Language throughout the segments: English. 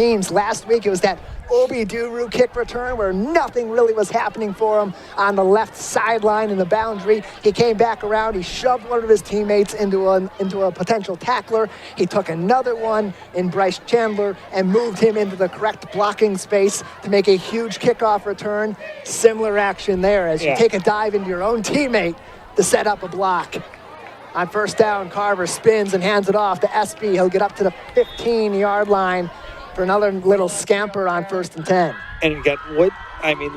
teams. Last week, it was that Obi-Duru kick return where nothing really was happening for him on the left sideline in the boundary. He came back around. He shoved one of his teammates into a potential tackler. He took another one in Bryce Chandler and moved him into the correct blocking space to make a huge kickoff return. Similar action there as you take a dive into your own teammate to set up a block. On first down, Carver spins and hands it off to SB. He'll get up to the 15-yard line for another little scamper on 1st and 10. And again,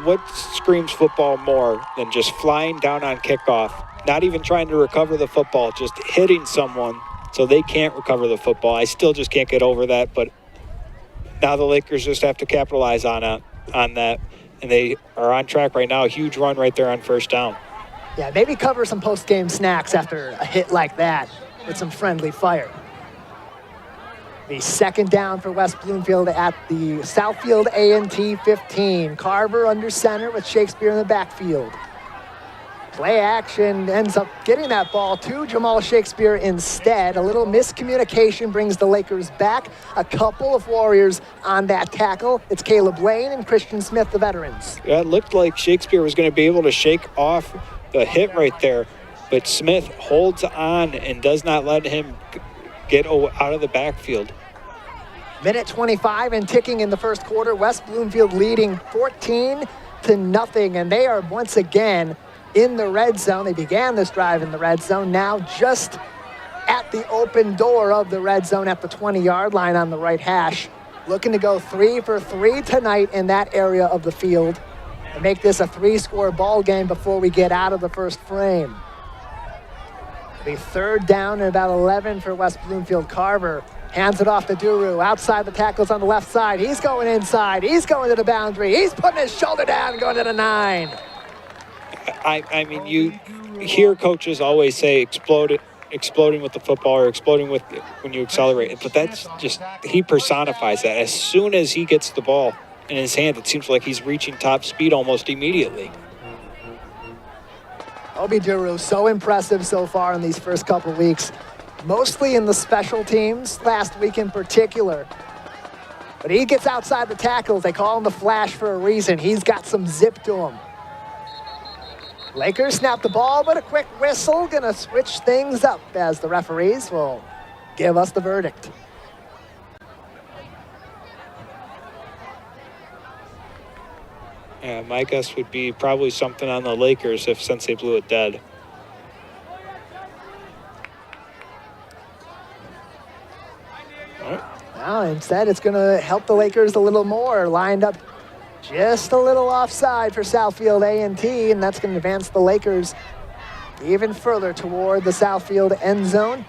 what screams football more than just flying down on kickoff, not even trying to recover the football, just hitting someone so they can't recover the football. I still just can't get over that, but now the Lakers just have to capitalize on that, and they are on track right now. A huge run right there on first down. Yeah, maybe cover some post-game snacks after a hit like that with some friendly fire. The second down for West Bloomfield at the Southfield A&T 15. Carver under center with Shakespeare in the backfield. Play action ends up getting that ball to Jamal Shakespeare instead. A little miscommunication brings the Lakers back. A couple of Warriors on that tackle. It's Caleb Lane and Christian Smith, the veterans. Yeah, it looked like Shakespeare was going to be able to shake off the hit right there, but Smith holds on and does not let him get out of the backfield. Minute 25 and ticking in the first quarter. West Bloomfield leading 14-0, and they are once again in the red zone. They began this drive in the red zone, now just at the open door of the red zone at the 20-yard line on the right hash. Looking to go 3 for 3 tonight in that area of the field and make this a 3-score ball game before we get out of the first frame. The third down and about 11 for West Bloomfield. Carver hands it off to Duru. Outside the tackles on the left side. He's going inside. He's going to the boundary. He's putting his shoulder down and going to the 9. I mean, you hear coaches always say exploding with the football or exploding with when you accelerate. But that's just, he personifies that. As soon as he gets the ball in his hand, it seems like he's reaching top speed almost immediately. Obi-Duru, so impressive so far in these first couple weeks, mostly in the special teams, last week in particular. But he gets outside the tackles. They call him the Flash for a reason. He's got some zip to him. Lakers snap the ball, but a quick whistle. Gonna switch things up as the referees will give us the verdict. Yeah, my guess would be probably something on the Lakers since they blew it dead. Now, instead, it's going to help the Lakers a little more. Lined up just a little offside for Southfield A&T, and that's going to advance the Lakers even further toward the Southfield end zone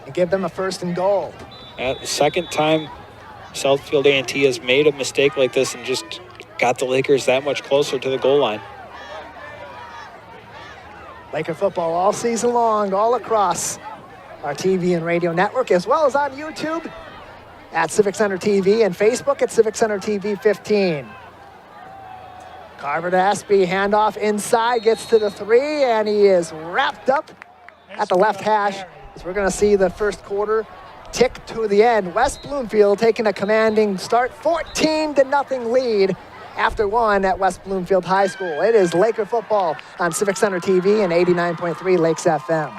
and give them a 1st and goal. The second time Southfield A&T has made a mistake like this and just got the Lakers that much closer to the goal line. Laker football all season long, all across our TV and radio network, as well as on YouTube at Civic Center TV and Facebook at Civic Center TV 15. Carver to Espy, handoff inside, gets to the 3, and he is wrapped up at the left hash. As we're going to see the first quarter tick to the end. West Bloomfield taking a commanding start, 14-0 lead after 1 at West Bloomfield High School. It is Laker football on Civic Center TV and 89.3 Lakes FM.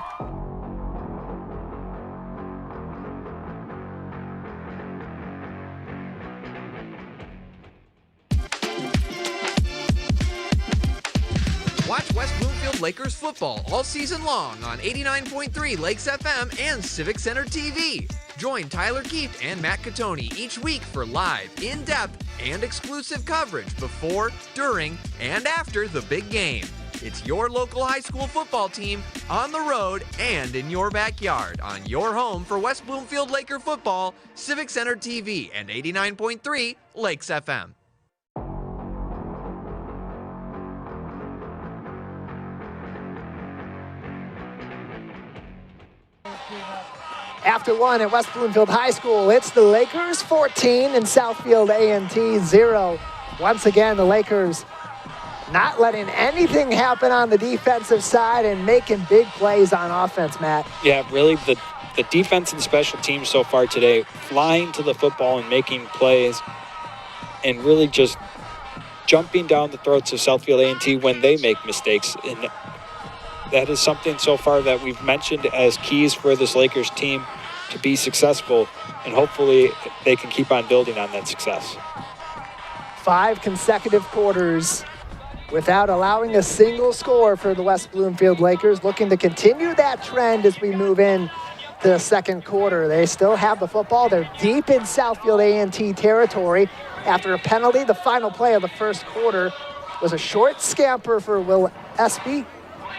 Watch West Bloomfield Lakers football all season long on 89.3 Lakes FM and Civic Center TV. Join Tyler Keefe and Matt Catoni each week for live, in-depth, and exclusive coverage before, during, and after the big game. It's your local high school football team on the road and in your backyard on your home for West Bloomfield Laker football, Civic Center TV, and 89.3 Lakes FM. After 1 at West Bloomfield High School, it's the Lakers 14 and Southfield A&T 0. Once again, the Lakers not letting anything happen on the defensive side and making big plays on offense, Matt. Yeah, really, the defense and special teams so far today, flying to the football and making plays and really just jumping down the throats of Southfield A&T when they make mistakes. And that is something so far that we've mentioned as keys for this Lakers team to be successful, and hopefully they can keep on building on that success. 5 consecutive quarters without allowing a single score for the West Bloomfield Lakers, looking to continue that trend as we move in to the second quarter. They still have the football. They're deep in Southfield A&T territory. After a penalty, the final play of the first quarter was a short scamper for Will Espy.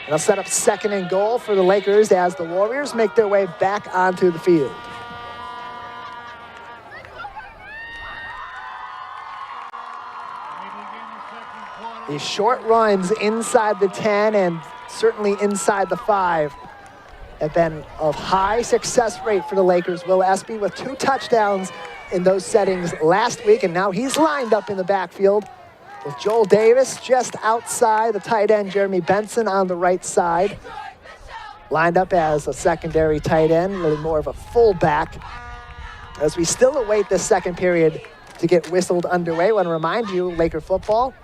They'll set up 2nd and goal for the Lakers as the Warriors make their way back onto the field. These short runs inside the 10 and certainly inside the 5 have been of high success rate for the Lakers. Will Espy with 2 touchdowns in those settings last week, and now he's lined up in the backfield with Joel Davis just outside the tight end, Jeremy Benson on the right side. Lined up as a secondary tight end, really more of a fullback. As we still await this second period to get whistled underway, I want to remind you, Laker football,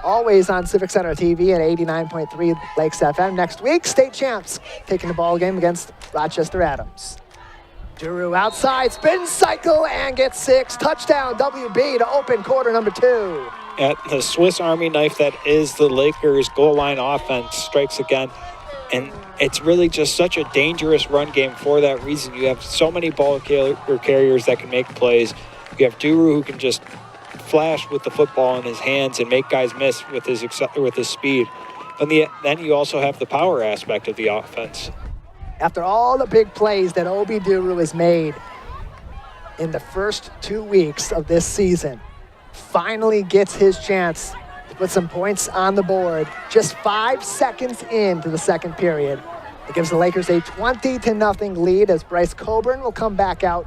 always on Civic Center TV at 89.3 Lakes FM. Next week, state champs taking the ball game against Rochester Adams. Duru outside, spin cycle, and gets 6. Touchdown, WB to open quarter number 2. At the Swiss Army knife that is the Lakers goal line offense strikes again. And it's really just such a dangerous run game for that reason. You have so many ball carriers that can make plays. You have Duru who can just flash with the football in his hands and make guys miss with his speed. But then you also have the power aspect of the offense. After all the big plays that Obi Duru has made in the first 2 weeks of this season, finally gets his chance to put some points on the board just 5 seconds into the second period. It gives the Lakers a 20-0 lead as Bryce Coburn will come back out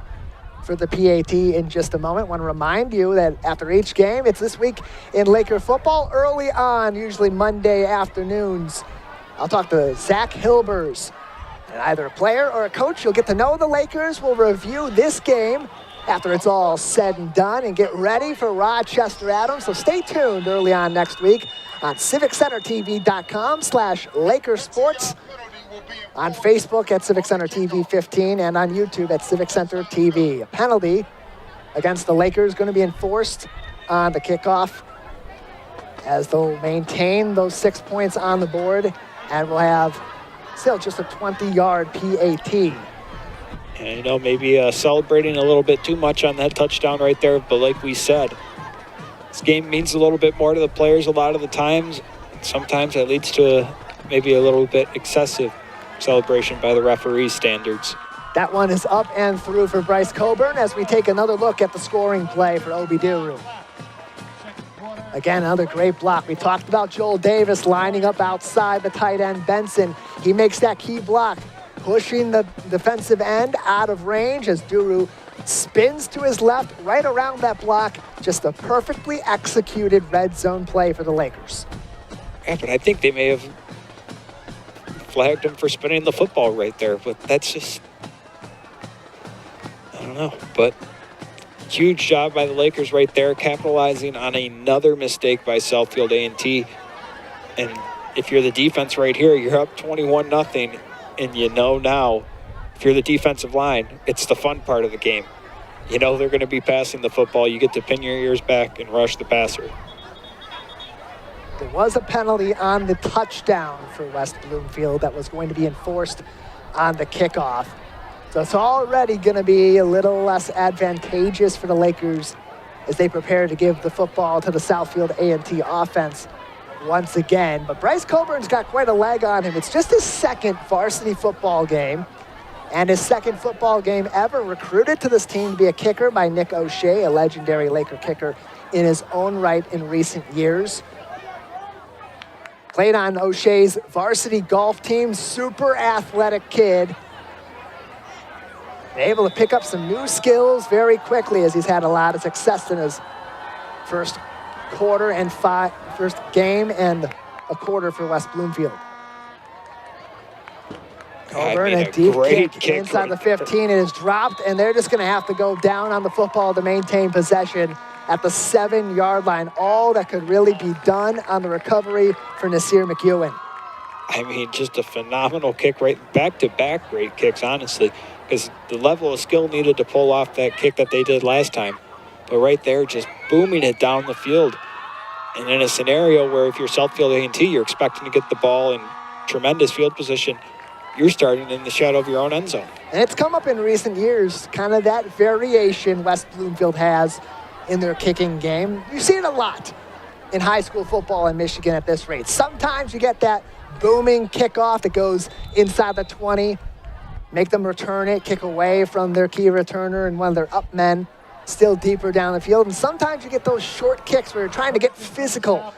for the PAT in just a moment. I want to remind you that after each game, it's this week in Laker football early on, usually Monday afternoons. I'll talk to Zach Hilbers, and either a player or a coach. You'll get to know the Lakers. We'll review this game after it's all said and done and get ready for Rochester Adams. So stay tuned early on next week on civiccentertv.com/Lakersports, on Facebook at Civic Center TV 15, and on YouTube at Civic Center TV. A penalty against the Lakers going to be enforced on the kickoff as they'll maintain those 6 points on the board, and we'll have still just a 20-yard PAT. And, maybe celebrating a little bit too much on that touchdown right there. But like we said, this game means a little bit more to the players a lot of the times. Sometimes that leads to maybe a little bit excessive celebration by the referee's standards. That one is up and through for Bryce Coburn as we take another look at the scoring play for Obi Duru. Again, another great block. We talked about Joel Davis lining up outside the tight end Benson. He makes that key block, pushing the defensive end out of range as Duru spins to his left right around that block. Just a perfectly executed red zone play for the Lakers. Yeah, but I think they may have flagged him for spinning the football right there, but that's just, I don't know. But huge job by the Lakers right there, capitalizing on another mistake by Southfield A&T. And if you're the defense right here, you're up 21-0, and now, if you're the defensive line, it's the fun part of the game. They're going to be passing the football. You get to pin your ears back and rush the passer. There was a penalty on the touchdown for West Bloomfield that was going to be enforced on the kickoff. So it's already going to be a little less advantageous for the Lakers as they prepare to give the football to the Southfield A&T offense once again. But Bryce Coburn's got quite a leg on him. It's just his second varsity football game and his second football game ever. Recruited to this team to be a kicker by Nick O'Shea, a legendary Laker kicker in his own right in recent years. Played on O'Shea's varsity golf team, super athletic kid. Able to pick up some new skills very quickly as he's had a lot of success in his first game and a quarter for West Bloomfield. Coburn, I mean, a deep great kick inside right the 15. It is dropped, and they're just going to have to go down on the football to maintain possession at the 7-yard line. All that could really be done on the recovery for Nasir McEwen. I mean, just a phenomenal kick, right? Back-to-back great kicks, honestly, because the level of skill needed to pull off that kick that they did last time. But right there, just booming it down the field. And in a scenario where if you're Southfield A&T, you're expecting to get the ball in tremendous field position, you're starting in the shadow of your own end zone. And it's come up in recent years, kind of that variation West Bloomfield has in their kicking game. You see it a lot in high school football in Michigan at this rate. Sometimes you get that booming kickoff that goes inside the 20, make them return it, kick away from their key returner and one of their up men, still deeper down the field. And sometimes you get those short kicks where you're trying to get physical,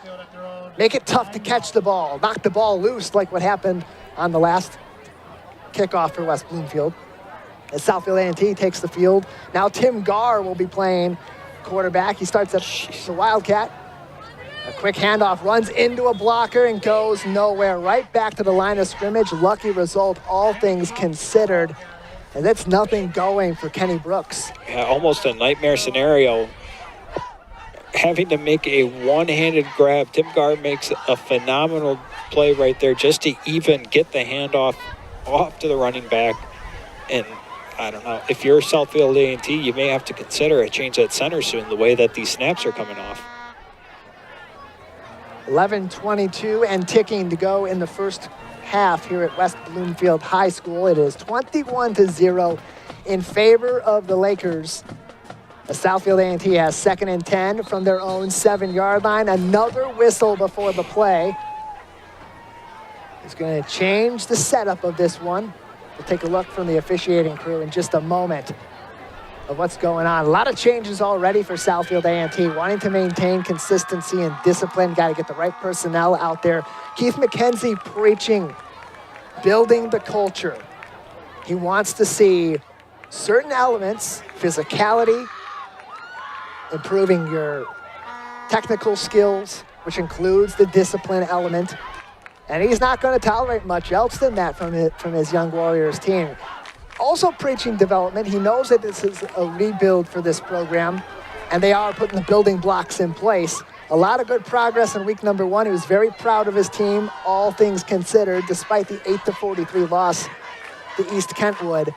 make it tough to catch the ball, knock the ball loose like what happened on the last kickoff for West Bloomfield. As Southfield A&T takes the field, now Tim Garr will be playing quarterback. He starts at the Wildcat. A quick handoff, runs into a blocker and goes nowhere. Right back to the line of scrimmage. Lucky result, all things considered. And that's nothing going for Kenny Brooks. Yeah, almost a nightmare scenario. Having to make a one-handed grab. Tim Garr makes a phenomenal play right there just to even get the handoff off to the running back. And I don't know, if you're Southfield A&T, you may have to consider a change at center soon, the way that these snaps are coming off. 11:22 and ticking to go in the first half here at West Bloomfield High School. It is 21-0 in favor of the Lakers. The Southfield A&T has 2nd and 10 from their own 7-yard line. Another whistle before the play. It's going to change the setup of this one. We'll take a look from the officiating crew in just a moment of what's going on. A lot of changes already for Southfield A&T, wanting to maintain consistency and discipline. Got to get the right personnel out there. Keith McKenzie preaching, building the culture. He wants to see certain elements, physicality, improving your technical skills, which includes the discipline element. And he's not going to tolerate much else than that from his Young Warriors team. Also preaching development. He knows that this is a rebuild for this program, and they are putting the building blocks in place. A lot of good progress in week number 1. He was very proud of his team, all things considered, despite the 8-43 loss to East Kentwood.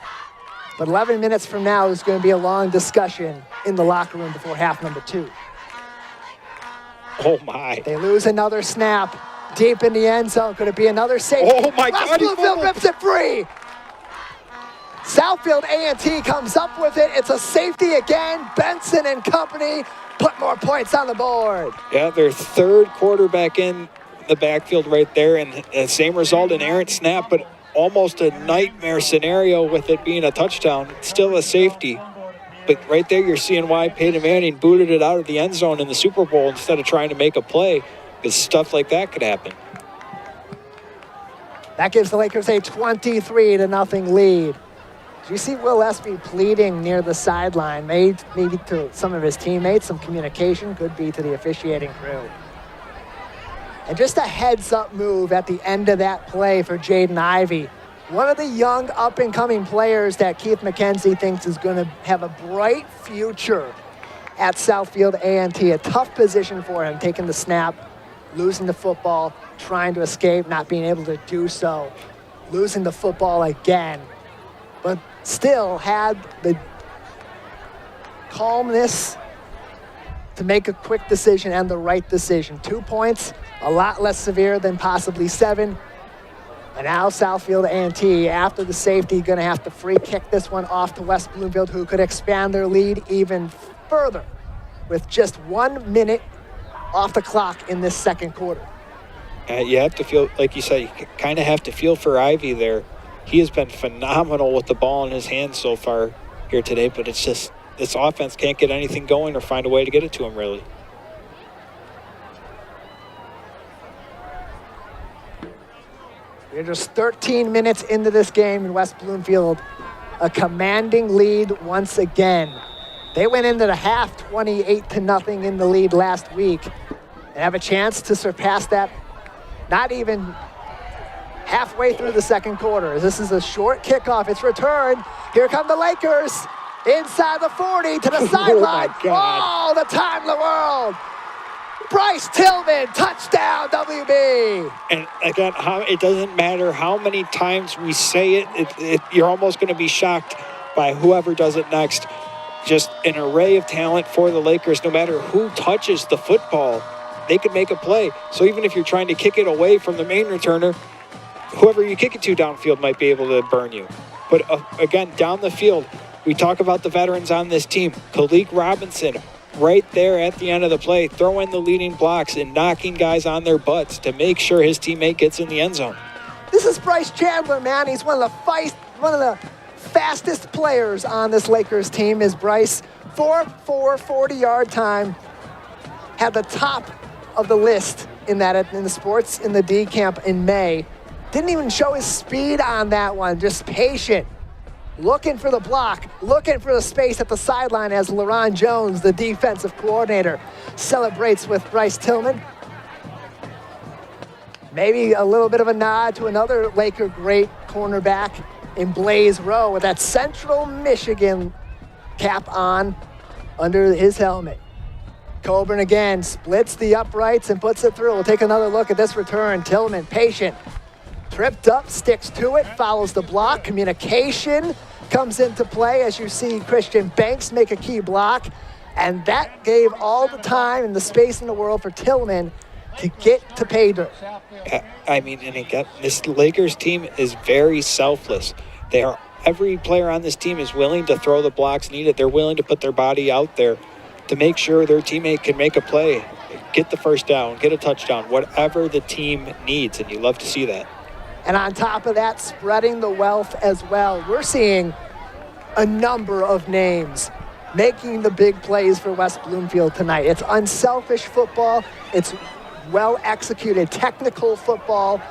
But 11 minutes from now is going to be a long discussion in the locker room before half number 2. Oh, my. They lose another snap deep in the end zone. Could it be another safety? Oh, my God. West Bloomfield rips it free. Southfield A&T comes up with it. It's a safety again. Benson and company put more points on the board. Yeah, their third quarterback in the backfield right there, and the same result, an errant snap, but almost a nightmare scenario with it being a touchdown. Still a safety. But right there, you're seeing why Peyton Manning booted it out of the end zone in the Super Bowl instead of trying to make a play, because stuff like that could happen. That gives the Lakers a 23-0 lead. You see Will Espy pleading near the sideline, maybe to some of his teammates, some communication, could be to the officiating crew. And just a heads-up move at the end of that play for Jaden Ivey. One of the young up-and-coming players that Keith McKenzie thinks is going to have a bright future at Southfield A&T. A tough position for him, taking the snap, losing the football, trying to escape, not being able to do so, losing the football again. But still had the calmness to make a quick decision and the right decision. 2 points, a lot less severe than possibly 7. And now Southfield A&T, after the safety, going to have to free kick this one off to West Bloomfield, who could expand their lead even further with just 1 minute off the clock in this second quarter. You have to feel, like you said, you kind of have to feel for Ivy there. He has been phenomenal with the ball in his hands so far here today, but it's just this offense can't get anything going or find a way to get it to him, really. We're just 13 minutes into this game in West Bloomfield. A commanding lead once again. They went into the half 28-0 in the lead last week and have a chance to surpass that. Not even halfway through the second quarter. This is a short kickoff. It's returned. Here come the Lakers inside the 40 to the sideline. Oh, the time of the world. Bryce Tillman, touchdown, WB. And again, it doesn't matter how many times we say it, you're almost going to be shocked by whoever does it next. Just an array of talent for the Lakers. No matter who touches the football, they could make a play. So even if you're trying to kick it away from the main returner, whoever you kick it to downfield might be able to burn you. But again, down the field, we talk about the veterans on this team. Khalik Robinson, right there at the end of the play, throwing the leading blocks and knocking guys on their butts to make sure his teammate gets in the end zone. This is Bryce Chandler, man. He's one of the fastest players on this Lakers team is Bryce. 4.4 40-yard time. Had the top of the list in the sports in the D camp in May. Didn't even show his speed on that one. Just patient. Looking for the block, looking for the space at the sideline as LaRon Jones, the defensive coordinator, celebrates with Bryce Tillman. Maybe a little bit of a nod to another Laker great cornerback in Blaze Rowe with that Central Michigan cap on under his helmet. Coburn again splits the uprights and puts it through. We'll take another look at this return. Tillman, patient, tripped up, sticks to it, follows the block. Communication comes into play as you see Christian Banks make a key block. And that gave all the time and the space in the world for Tillman to get to pay dirt. I mean, and again, this Lakers team is very selfless. Every player on this team is willing to throw the blocks needed. They're willing to put their body out there to make sure their teammate can make a play, get the first down, get a touchdown, whatever the team needs, and you love to see that. And on top of that, spreading the wealth as well. We're seeing a number of names making the big plays for West Bloomfield tonight. It's unselfish football. It's well-executed technical football.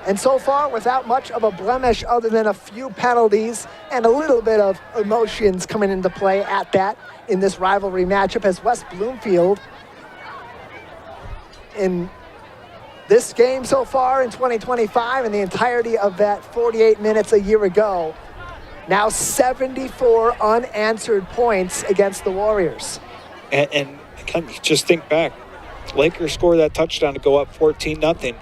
And so far, without much of a blemish other than a few penalties and a little bit of emotions coming into play at that in this rivalry matchup as West Bloomfield in this game so far in 2025 and the entirety of that 48 minutes a year ago, now 74 unanswered points against the Warriors. And just think back. Lakers score that touchdown to go up 14-0.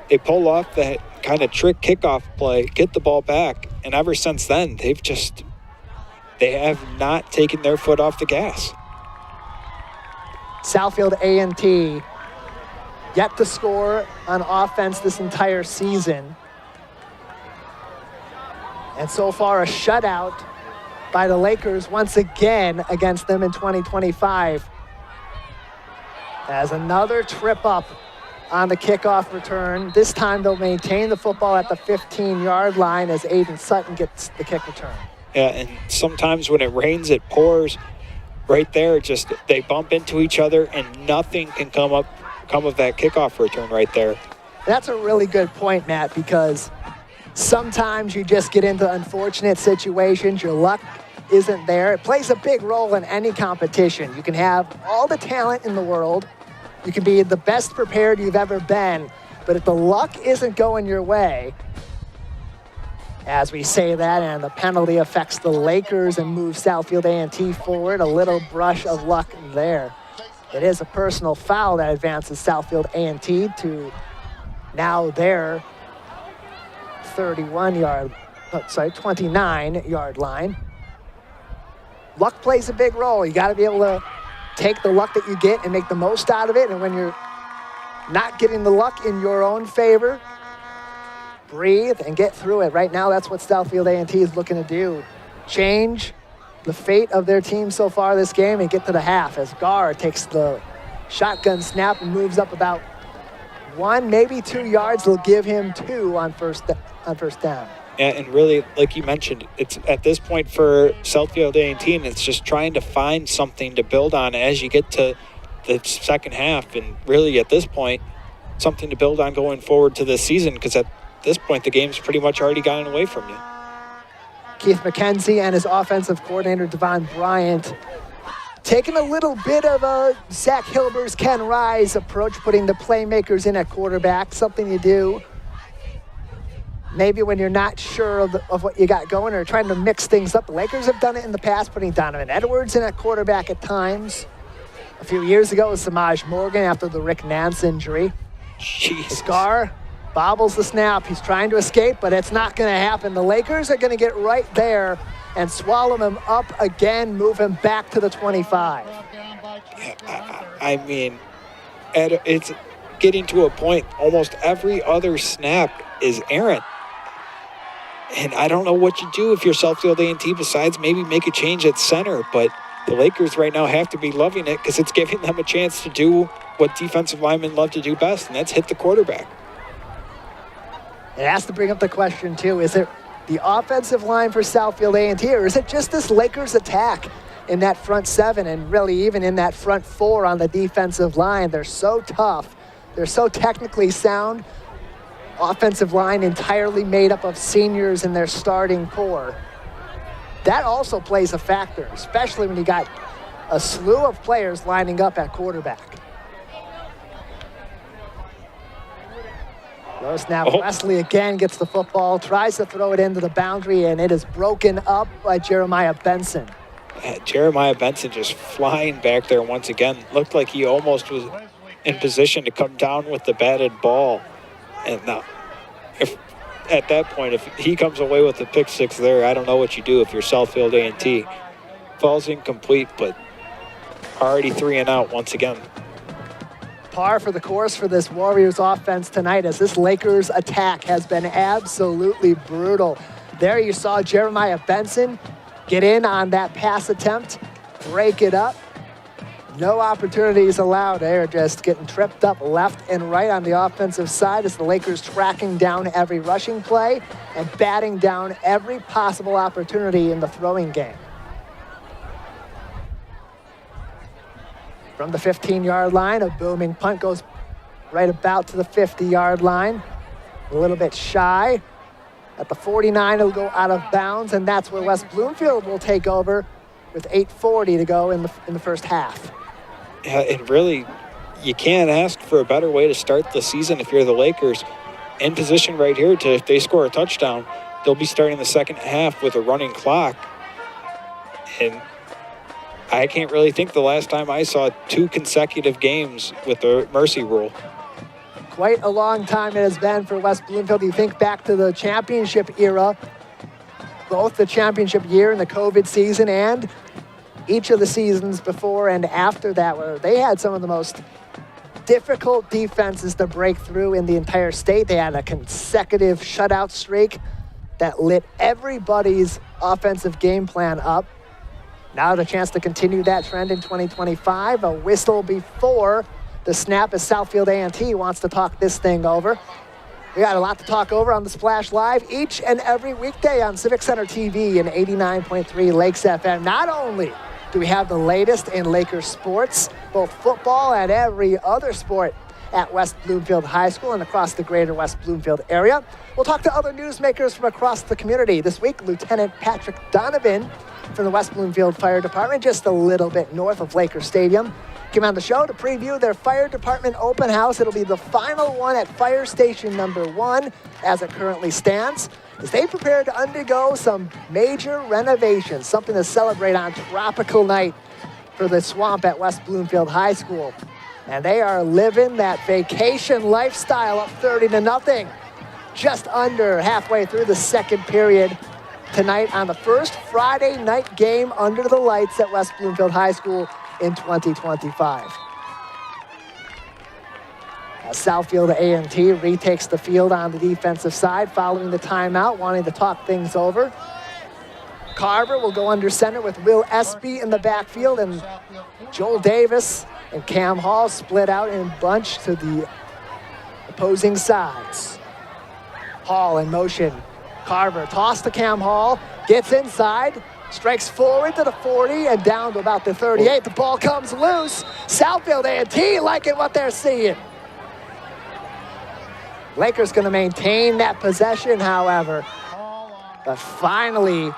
They pull off that kind of trick kickoff play, get the ball back, and ever since then, they have not taken their foot off the gas. Southfield A&T yet to score on offense this entire season. And so far, a shutout by the Lakers once again against them in 2025. As another trip up on the kickoff return. This time they'll maintain the football at the 15-yard line as Aiden Sutton gets the kick return. Yeah, and sometimes when it rains, it pours. Right there, just they bump into each other, and nothing can come of that kickoff return right there. That's a really good point, Matt, because sometimes you just get into unfortunate situations. Your luck isn't there. It plays a big role in any competition. You can have all the talent in the world. You can be the best prepared you've ever been, but if the luck isn't going your way, as we say that, and the penalty affects the Lakers and moves Southfield A&T forward, a little brush of luck there. It is a personal foul that advances Southfield A&T to now their 29-yard line. Luck plays a big role. You got to be able to take the luck that you get and make the most out of it. And when you're not getting the luck in your own favor, breathe and get through it. Right now, that's what Southfield A&T is looking to do. Change the fate of their team so far this game and get to the half as Gar takes the shotgun snap and moves up about 1, maybe 2 yards. They'll give him 2 on first down. And really, like you mentioned, it's at this point for Southfield A&T, and it's just trying to find something to build on as you get to the second half. And really, at this point, something to build on going forward to this season, because at this point, the game's pretty much already gotten away from you. Keith McKenzie and his offensive coordinator, Devon Bryant, taking a little bit of a Zach Hilber's Ken Rise approach, putting the playmakers in at quarterback, something you do maybe when you're not sure of what you got going or trying to mix things up. The Lakers have done it in the past, putting Donovan Edwards in at quarterback at times. A few years ago, it was Samaj Morgan after the Rick Nance injury. Jesus. Scar bobbles the snap. He's trying to escape, but it's not going to happen. The Lakers are going to get right there and swallow him up again, move him back to the 25. Yeah, I mean, it's getting to a point almost every other snap is errant. And I don't know what you do if you're Southfield A&T besides maybe make a change at center, but the Lakers right now have to be loving it because it's giving them a chance to do what defensive linemen love to do best, and that's hit the quarterback. It has to bring up the question, too, is it the offensive line for Southfield A&T, or is it just this Lakers attack in that front seven and really even in that front four on the defensive line? They're so tough. They're so technically sound. Offensive line entirely made up of seniors in their starting core. That also plays a factor, especially when you got a slew of players lining up at quarterback. Low snap. Wesley again gets the football, tries to throw it into the boundary, and it is broken up by Jeremiah Benson. Jeremiah Benson just flying back there once again. Looked like he almost was in position to come down with the batted ball. And now, if at that point, if he comes away with the pick six there, I don't know what you do if you're Southfield A&T. Falls incomplete, but already 3 and out once again. Par for the course for this Warriors offense tonight as this Lakers attack has been absolutely brutal. There you saw Jeremiah Benson get in on that pass attempt, break it up. No opportunities allowed. They're just getting tripped up left and right on the offensive side as the Lakers tracking down every rushing play and batting down every possible opportunity in the throwing game. From the 15-yard line, a booming punt goes right about to the 50-yard line. A little bit shy. At the 49, it'll go out of bounds, and that's where West Bloomfield will take over with 8:40 to go in the first half. Yeah, and really, you can't ask for a better way to start the season if you're the Lakers. In position right here to, if they score a touchdown, they'll be starting the second half with a running clock. And I can't really think the last time I saw 2 consecutive games with the mercy rule. Quite a long time it has been for West Bloomfield. You think back to the championship era, both the championship year and the COVID season and each of the seasons before and after that, where they had some of the most difficult defenses to break through in the entire state. They had a consecutive shutout streak that lit everybody's offensive game plan up. Now the chance to continue that trend in 2025. A whistle before the snap as Southfield A&T wants to talk this thing over. We got a lot to talk over on the Splash Live each and every weekday on Civic Center TV and 89.3 Lakes FM. Not only do we have the latest in Lakers sports, both football and every other sport at West Bloomfield High School and across the greater West Bloomfield area. We'll talk to other newsmakers from across the community. This week, Lieutenant Patrick Donovan from the West Bloomfield Fire Department, just a little bit north of Laker Stadium, came on the show to preview their fire department open house. It'll be the final one at Fire Station number 1 as it currently stands, as they prepare to undergo some major renovations, something to celebrate on tropical night for the swamp at West Bloomfield High School. And they are living that vacation lifestyle up 30-0, just under halfway through the second period tonight on the first Friday night game under the lights at West Bloomfield High School in 2025. As Southfield A&T retakes the field on the defensive side following the timeout, wanting to talk things over. Carver will go under center with Will Espy in the backfield, and Joel Davis and Cam Hall split out in a bunch to the opposing sides. Hall in motion. Carver toss to Cam Hall, gets inside, strikes forward to the 40 and down to about the 38. The ball comes loose. Southfield A&T liking what they're seeing. Lakers going to maintain that possession, however. But finally,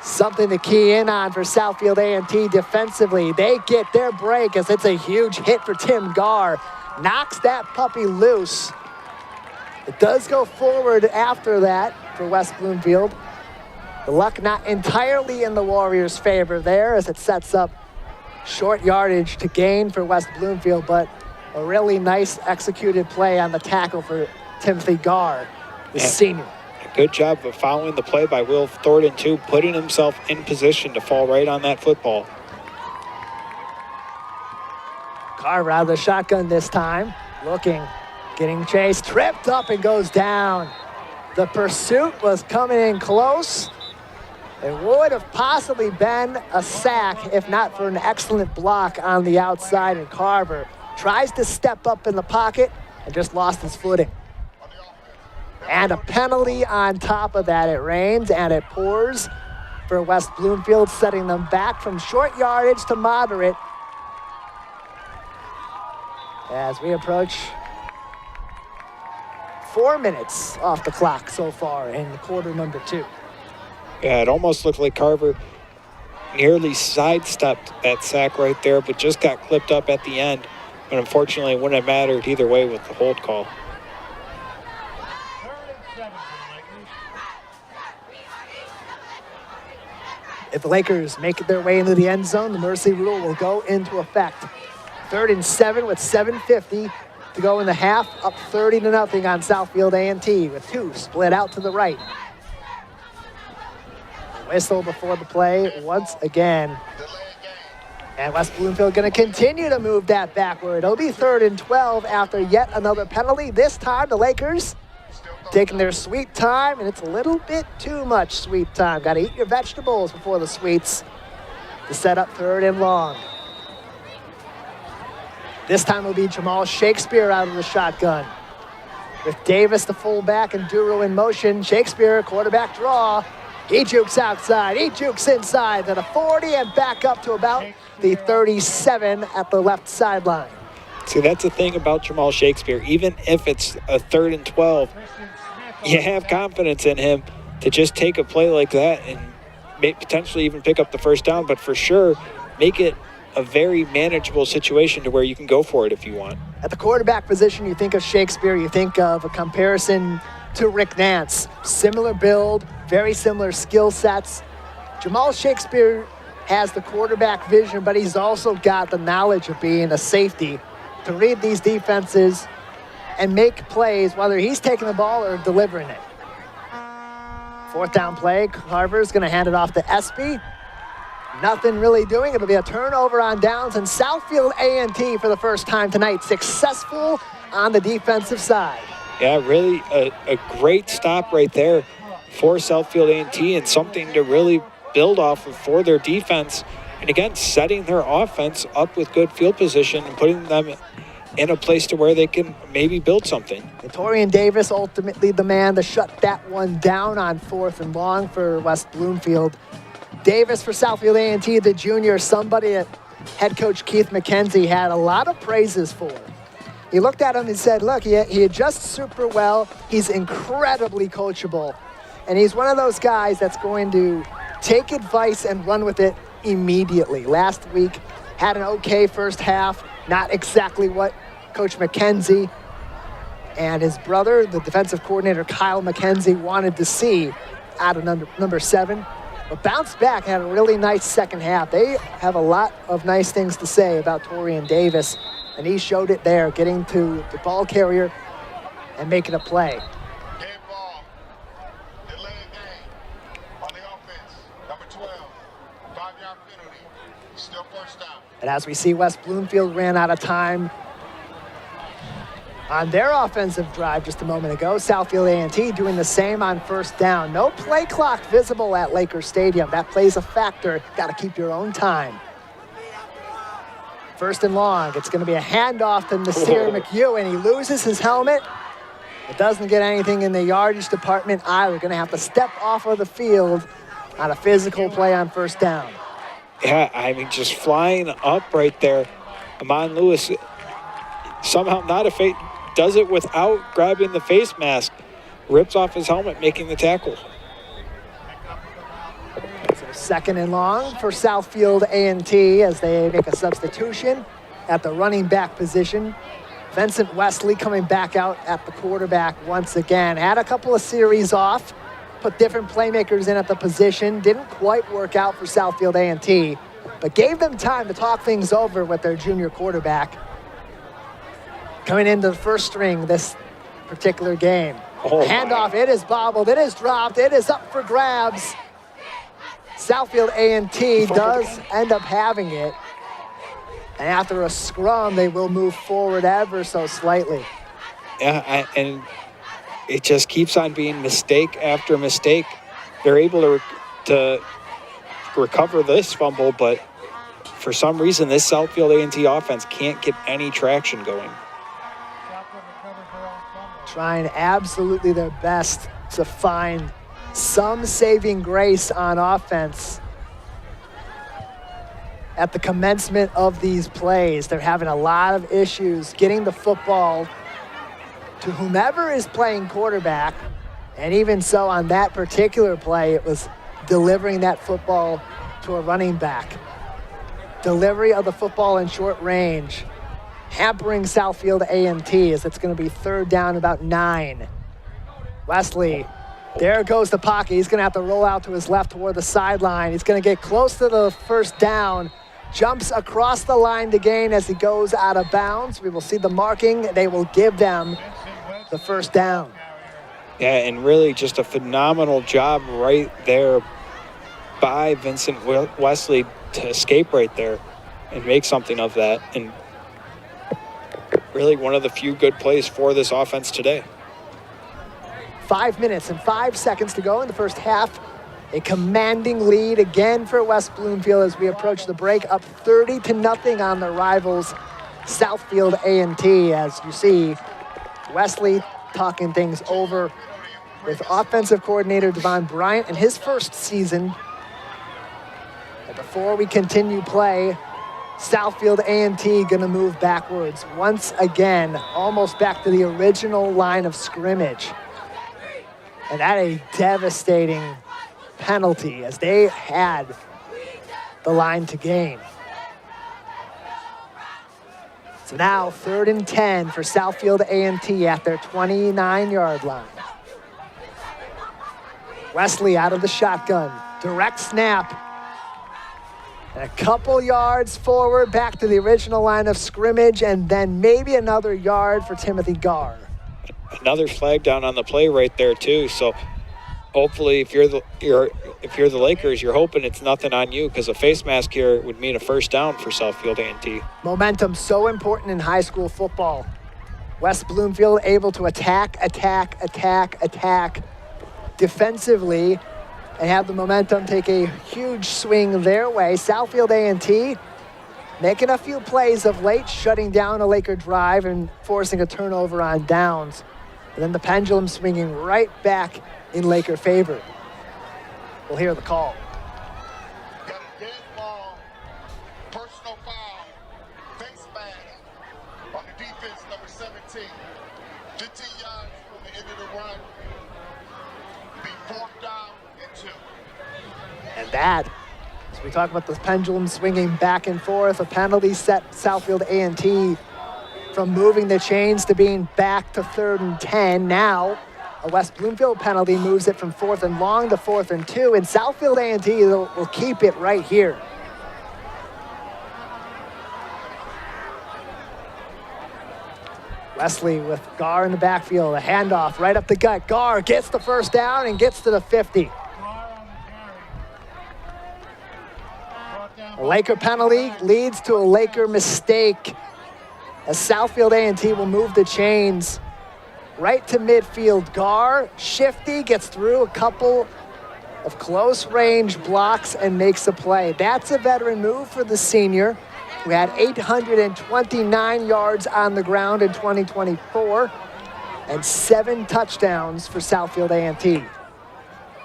something to key in on for Southfield A&T defensively. They get their break as it's a huge hit for Tim Garr. Knocks that puppy loose. It does go forward after that for West Bloomfield. The luck not entirely in the Warriors' favor there as it sets up short yardage to gain for West Bloomfield, but a really nice executed play on the tackle for Timothy Garr, the senior. Good job of following the play by Will Thornton, too, putting himself in position to fall right on that football. Carver out of the shotgun this time, looking, getting chased, tripped up and goes down. The pursuit was coming in close. It would have possibly been a sack if not for an excellent block on the outside, and Carver tries to step up in the pocket and just lost his footing. And a penalty on top of that. It rains and it pours for West Bloomfield, setting them back from short yardage to moderate as we approach 4 minutes off the clock so far in quarter number 2. Yeah, it almost looked like Carver nearly sidestepped that sack right there, but just got clipped up at the end. But unfortunately, it wouldn't have mattered either way with the hold call. If the Lakers make their way into the end zone, the mercy rule will go into effect. 3rd and 7 with 7:50 to go in the half, up 30-0 on Southfield A&T with 2 split out to the right. Whistle before the play once again. And West Bloomfield going to continue to move that backward. It'll be 3rd and 12 after yet another penalty. This time the Lakers taking their sweet time, and it's a little bit too much sweet time. Got to eat your vegetables before the sweets to set up 3rd and long. This time will be Jamal Shakespeare out of the shotgun. With Davis, the fullback, and Duro in motion. Shakespeare, quarterback draw. He jukes outside, he jukes inside to the 40 and back up to about the 37 at the left sideline. See, that's the thing about Jamal Shakespeare. Even if it's a 3rd and 12, you have confidence in him to just take a play like that and potentially even pick up the first down, but for sure make it a very manageable situation to where you can go for it if you want. At the quarterback position, you think of Shakespeare, you think of a comparison to Rick Nance. Similar build, very similar skill sets. Jamal Shakespeare has the quarterback vision, but he's also got the knowledge of being a safety to read these defenses and make plays, whether he's taking the ball or delivering it. 4th down play, Carver's going to hand it off to Espy. Nothing really doing. It'll be a turnover on downs, and Southfield A&T for the first time tonight successful on the defensive side. Yeah, really a great stop right there for Southfield A&T and something to really build off of for their defense. And again, setting their offense up with good field position and putting them in a place to where they can maybe build something. And Torian Davis ultimately the man to shut that one down on 4th and long for West Bloomfield. Davis for Southfield A&T, the junior, somebody that head coach Keith McKenzie had a lot of praises for. He looked at him and said, look, he adjusts super well. He's incredibly coachable. And he's one of those guys that's going to take advice and run with it immediately. Last week, had an okay first half, not exactly what Coach McKenzie and his brother, the defensive coordinator Kyle McKenzie, wanted to see out of number 7. But bounced back, had a really nice second half. They have a lot of nice things to say about Torian Davis, and he showed it there, getting to the ball carrier and making a play. Game ball. Delay game on the offense. Number 12. 5-yard penalty. Still first down. And as we see, West Bloomfield ran out of time on their offensive drive just a moment ago. Southfield A&T doing the same on 1st down. No play clock visible at Lakers Stadium. That plays a factor. Got to keep your own time. 1st and long. It's going to be a handoff to Nasir McHugh, and he loses his helmet. It doesn't get anything in the yardage department either. Going to have to step off of the field on a physical play on 1st down. Yeah, I mean, just flying up right there. Amon Lewis somehow not a fake, does it without grabbing the face mask, rips off his helmet, making the tackle. So 2nd and long for Southfield A&T as they make a substitution at the running back position Vincent Wesley coming back out at the quarterback once again. Had a couple of series off, put different playmakers in at the position. Didn't quite work out for Southfield A&T, but gave them time to talk things over with their junior quarterback. Coming into the first string this particular game. Handoff, it is bobbled, it is dropped, it is up for grabs. Southfield A&T does end up having it. And after a scrum, they will move forward ever so slightly. Yeah, and it just keeps on being mistake after mistake. They're able to recover this fumble, but for some reason, this Southfield A&T offense can't get any traction going. Trying absolutely their best to find some saving grace on offense. At the commencement of these plays, they're having a lot of issues getting the football to whomever is playing quarterback. And even so, on that particular play, it was delivering that football to a running back. Delivery of the football in short range, hampering Southfield A&T as it's going to be third down about 9. Wesley, there goes the pocket. He's going to have to roll out to his left toward the sideline. He's going to get close to the first down. Jumps across the line to gain as he goes out of bounds. We will see the marking. They will give them the first down. Yeah, and really just a phenomenal job right there by Vincent Wesley to escape right there and make something of that. And really one of the few good plays for this offense today. 5 minutes and 5 seconds to go in the first half. A commanding lead again for West Bloomfield as we approach the break, up 30-0 on the rivals Southfield A&T. As you see, Wesley talking things over with offensive coordinator Devon Bryant in his first season. And before we continue play, Southfield A&T gonna move backwards once again, almost back to the original line of scrimmage. And at a devastating penalty as they had the line to gain. So now 3rd and 10 for Southfield A&T at their 29-yard line. Wesley out of the shotgun, direct snap. And a couple yards forward back to the original line of scrimmage, and then maybe another yard for Timothy Garr. Another flag down on the play right there too. So hopefully, if you're the Lakers, you're hoping it's nothing on you, because a face mask here would mean a first down for Southfield A&T. Momentum so important in high school football. West Bloomfield able to attack defensively and have the momentum take a huge swing their way. Southfield A&T making a few plays of late, shutting down a Laker drive and forcing a turnover on downs. And then the pendulum swinging right back in Laker favor. We'll hear the call. Got a dead ball, personal foul, face mask on the defense, number 17. 15 yards from the end of the run. Be 4th down and 2. And that, as we talk about the pendulum swinging back and forth, a penalty set Southfield A&T from moving the chains to being back to 3rd and 10. Now, a West Bloomfield penalty moves it from 4th and long to 4th and 2, and Southfield A&T will keep it right here. Wesley with Garr in the backfield, a handoff right up the gut. Garr gets the first down and gets to the 50. A Laker penalty leads to a Laker mistake as Southfield A&T will move the chains right to midfield. Garr, shifty, gets through a couple of close range blocks and makes a play. That's a veteran move for the senior, who had 829 yards on the ground in 2024 and 7 touchdowns for Southfield A&T.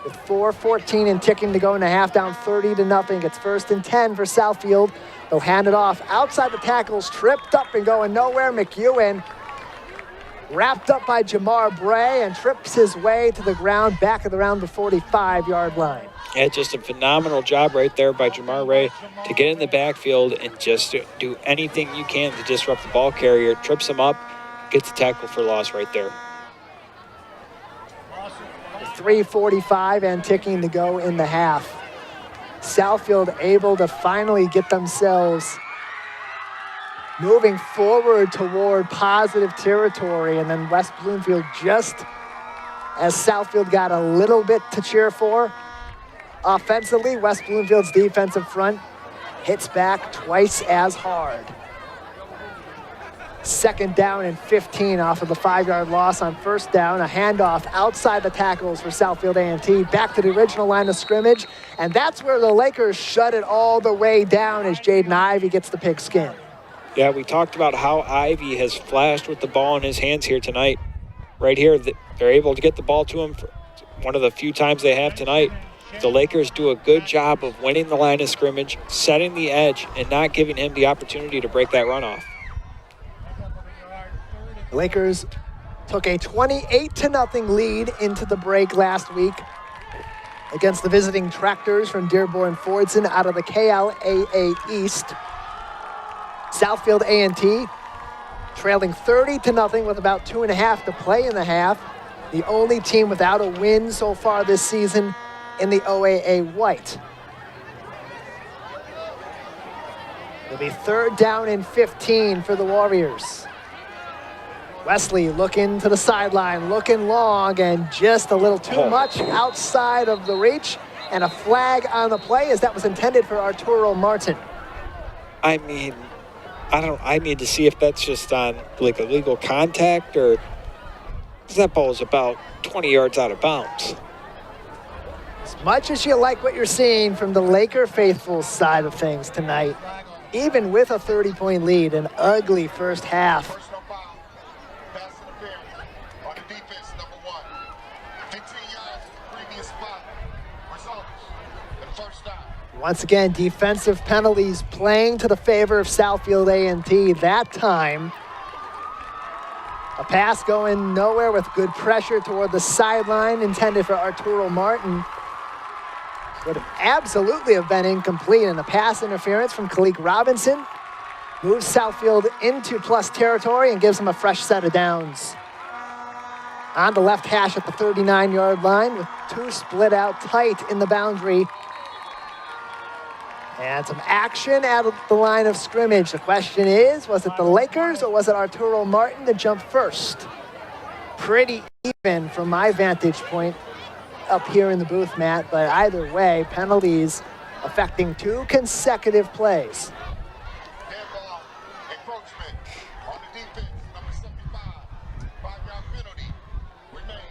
With 4:14 and ticking to go in the half, down 30-0. It's 1st and 10 for Southfield. They'll hand it off outside the tackles, tripped up and going nowhere. McEwen wrapped up by Jamar Bray and trips his way to the ground, back at around the 45-yard line. Yeah, just a phenomenal job right there by Jamar Ray to get in the backfield and just do anything you can to disrupt the ball carrier. Trips him up, gets a tackle for loss right there. 3:45 and ticking to go in the half. Southfield able to finally get themselves moving forward toward positive territory, and then West Bloomfield, just as Southfield got a little bit to cheer for offensively, West Bloomfield's defensive front hits back twice as hard. 2nd down and 15 off of the 5-yard loss on 1st down. A handoff outside the tackles for Southfield A&T. Back to the original line of scrimmage. And that's where the Lakers shut it all the way down as Jaden Ivey gets the pigskin. Yeah, we talked about how Ivey has flashed with the ball in his hands here tonight. Right here, they're able to get the ball to him for one of the few times they have tonight. The Lakers do a good job of winning the line of scrimmage, setting the edge, and not giving him the opportunity to break that run off. The Lakers took a 28-0 lead into the break last week against the visiting Tractors from Dearborn-Fordson out of the KLAA East. Southfield A&T trailing 30-0 with about 2.5 to play in the half. The only team without a win so far this season in the OAA White. It'll be 3rd down and 15 for the Warriors. Wesley looking to the sideline, looking long, and just a little too much outside of the reach, and a flag on the play as that was intended for Arturo Martin. I mean, I need to see if that's just on like illegal contact, or that ball is about 20 yards out of bounds. As much as you like what you're seeing from the Laker faithful side of things tonight, even with a 30-point lead, an ugly first half. Personal foul. Pass interference on the defense, number 1. 15 yards from the previous spot. Results in 1st down. Once again, defensive penalties playing to the favor of Southfield A&T. That time, a pass going nowhere with good pressure toward the sideline intended for Arturo Martin. Would absolutely have been incomplete, and a pass interference from Khalik Robinson moves Southfield into plus territory and gives them a fresh set of downs. On the left hash at the 39-yard line with 2 split out tight in the boundary. And some action at the line of scrimmage. The question is, was it the Lakers or was it Arturo Martin to jump first? Pretty even from my vantage point up here in the booth, Matt, but either way, penalties affecting 2 consecutive plays. Dead ball, encroachment on the defense, number 75. 5-yard penalty remains.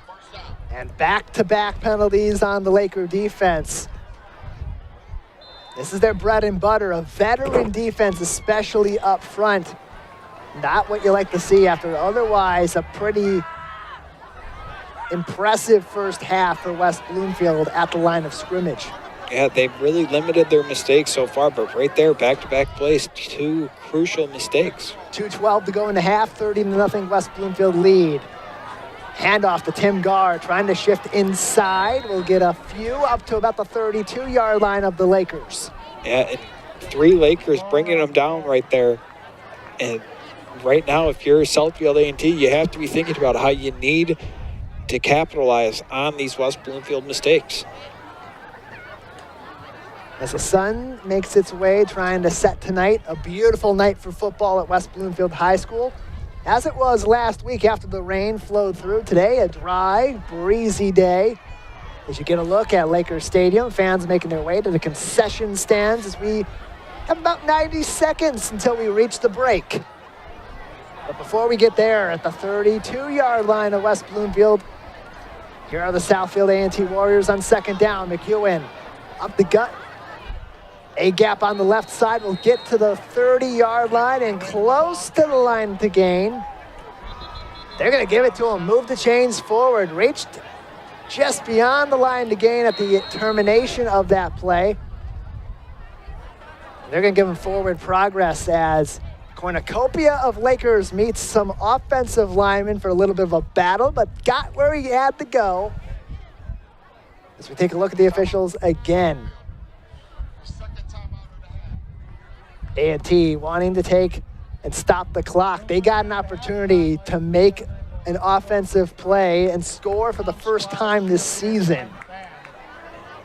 1st down. And back-to-back penalties on the Laker defense. This is their bread and butter, a veteran defense, especially up front. Not what you like to see after otherwise a pretty impressive first half for West Bloomfield at the line of scrimmage. Yeah, they've really limited their mistakes so far, but right there, back-to-back plays, 2 crucial mistakes. 2:12 to go in the half, 30-0 West Bloomfield lead. Handoff to Tim Garr, trying to shift inside. We'll get a few up to about the 32-yard line of the Lakers. Yeah, and 3 Lakers bringing them down right there. And right now, if you're Southfield A&T, you have to be thinking about how you need to capitalize on these West Bloomfield mistakes. As the sun makes its way trying to set tonight, a beautiful night for football at West Bloomfield High School. As it was last week after the rain flowed through, today a dry, breezy day. As you get a look at Lakers Stadium, fans making their way to the concession stands as we have about 90 seconds until we reach the break. But before we get there, at the 32-yard line of West Bloomfield, here are the Southfield A&T Warriors on 2nd down. McEwen up the gut. A gap on the left side will get to the 30-yard line and close to the line to gain. They're going to give it to him. Move the chains forward. Reached just beyond the line to gain at the termination of that play. They're going to give him forward progress as cornucopia of Lakers meets some offensive linemen for a little bit of a battle, but got where he had to go. As we take a look at the officials again. Second time out of the half. A&T wanting to take and stop the clock. They got an opportunity to make an offensive play and score for the first time this season.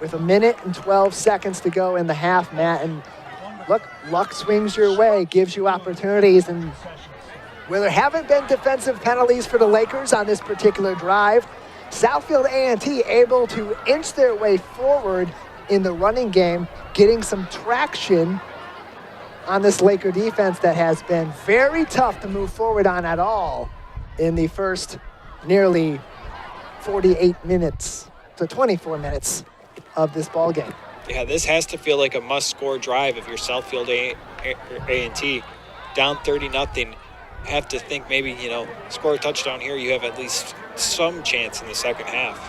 With 1:12 seconds to go in the half, Matt. And look, luck swings your way, gives you opportunities. And where there haven't been defensive penalties for the Lakers on this particular drive, Southfield A&T able to inch their way forward in the running game, getting some traction on this Laker defense that has been very tough to move forward on at all in the first nearly 48 minutes to 24 minutes of this ball game. Yeah, this has to feel like a must-score drive if you're Southfield A&T down 30-0. Have to think maybe, score a touchdown here, you have at least some chance in the second half.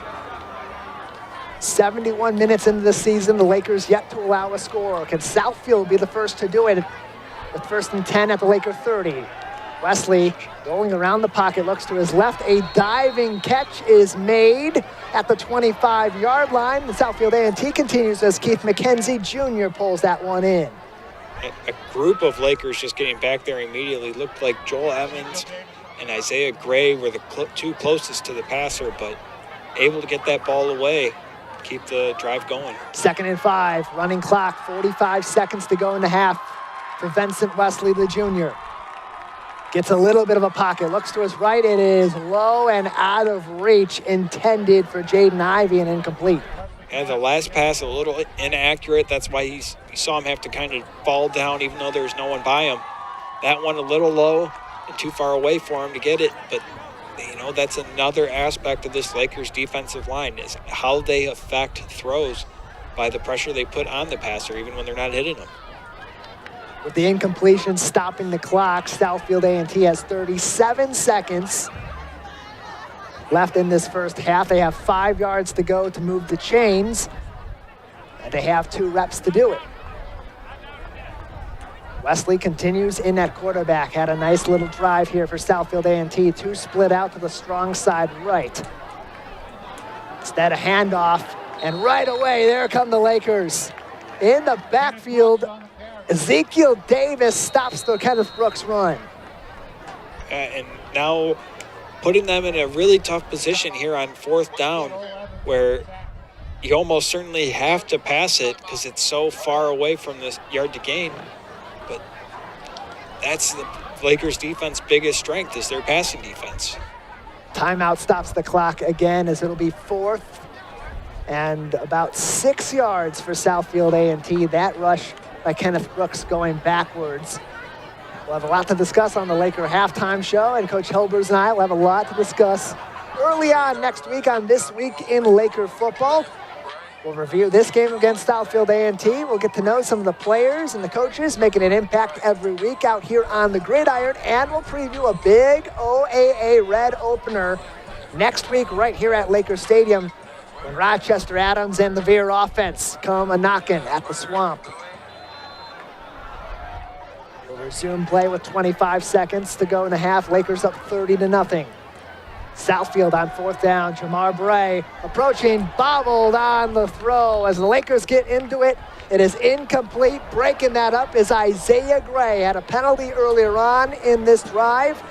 71 minutes into the season, the Lakers yet to allow a score. Can Southfield be the first to do it with 1st and 10 at the Laker 30? Wesley rolling around the pocket, looks to his left. A diving catch is made at the 25-yard line. The Southfield A&T continues as Keith McKenzie Jr. pulls that one in. A group of Lakers just getting back there immediately. Looked like Joel Evans and Isaiah Gray were the two closest to the passer, but able to get that ball away, keep the drive going. 2nd and 5, running clock, 45 seconds to go in the half for Vincent Wesley, the junior. Gets a little bit of a pocket, looks to his right. It is low and out of reach, intended for Jaden Ivey and incomplete. And the last pass a little inaccurate. That's why you saw him have to kind of fall down even though there's no one by him. That one a little low and too far away for him to get it. But, that's another aspect of this Lakers defensive line is how they affect throws by the pressure they put on the passer even when they're not hitting them. With the incompletion stopping the clock, Southfield A&T has 37 seconds left in this first half. They have 5 yards to go to move the chains, and they have 2 reps to do it. Wesley continues in at quarterback. Had a nice little drive here for Southfield A&T. 2 split out to the strong side right. Instead, a handoff, and right away, there come the Lakers. In the backfield, Ezekiel Davis stops the Kenneth Brooks run. And now putting them in a really tough position here on 4th down where you almost certainly have to pass it because it's so far away from the yard to gain. But that's the Lakers' defense biggest strength is their passing defense. Timeout stops the clock again as it'll be 4th and about 6 yards for Southfield A&T. That rush by Kenneth Brooks going backwards. We'll have a lot to discuss on the Laker halftime show, and Coach Hilbers and I will have a lot to discuss early on next week on This Week in Laker Football. We'll review this game against Southfield A&T. We'll get to know some of the players and the coaches making an impact every week out here on the gridiron, and we'll preview a big OAA Red opener next week right here at Laker Stadium when Rochester Adams and the Veer offense come a-knocking at the Swamp. We'll resume play with 25 seconds to go in the half. Lakers up 30-0. Southfield on 4th down. Jamar Bray approaching, bobbled on the throw. As the Lakers get into it, it is incomplete. Breaking that up is Isaiah Gray. Had a penalty earlier on in this drive,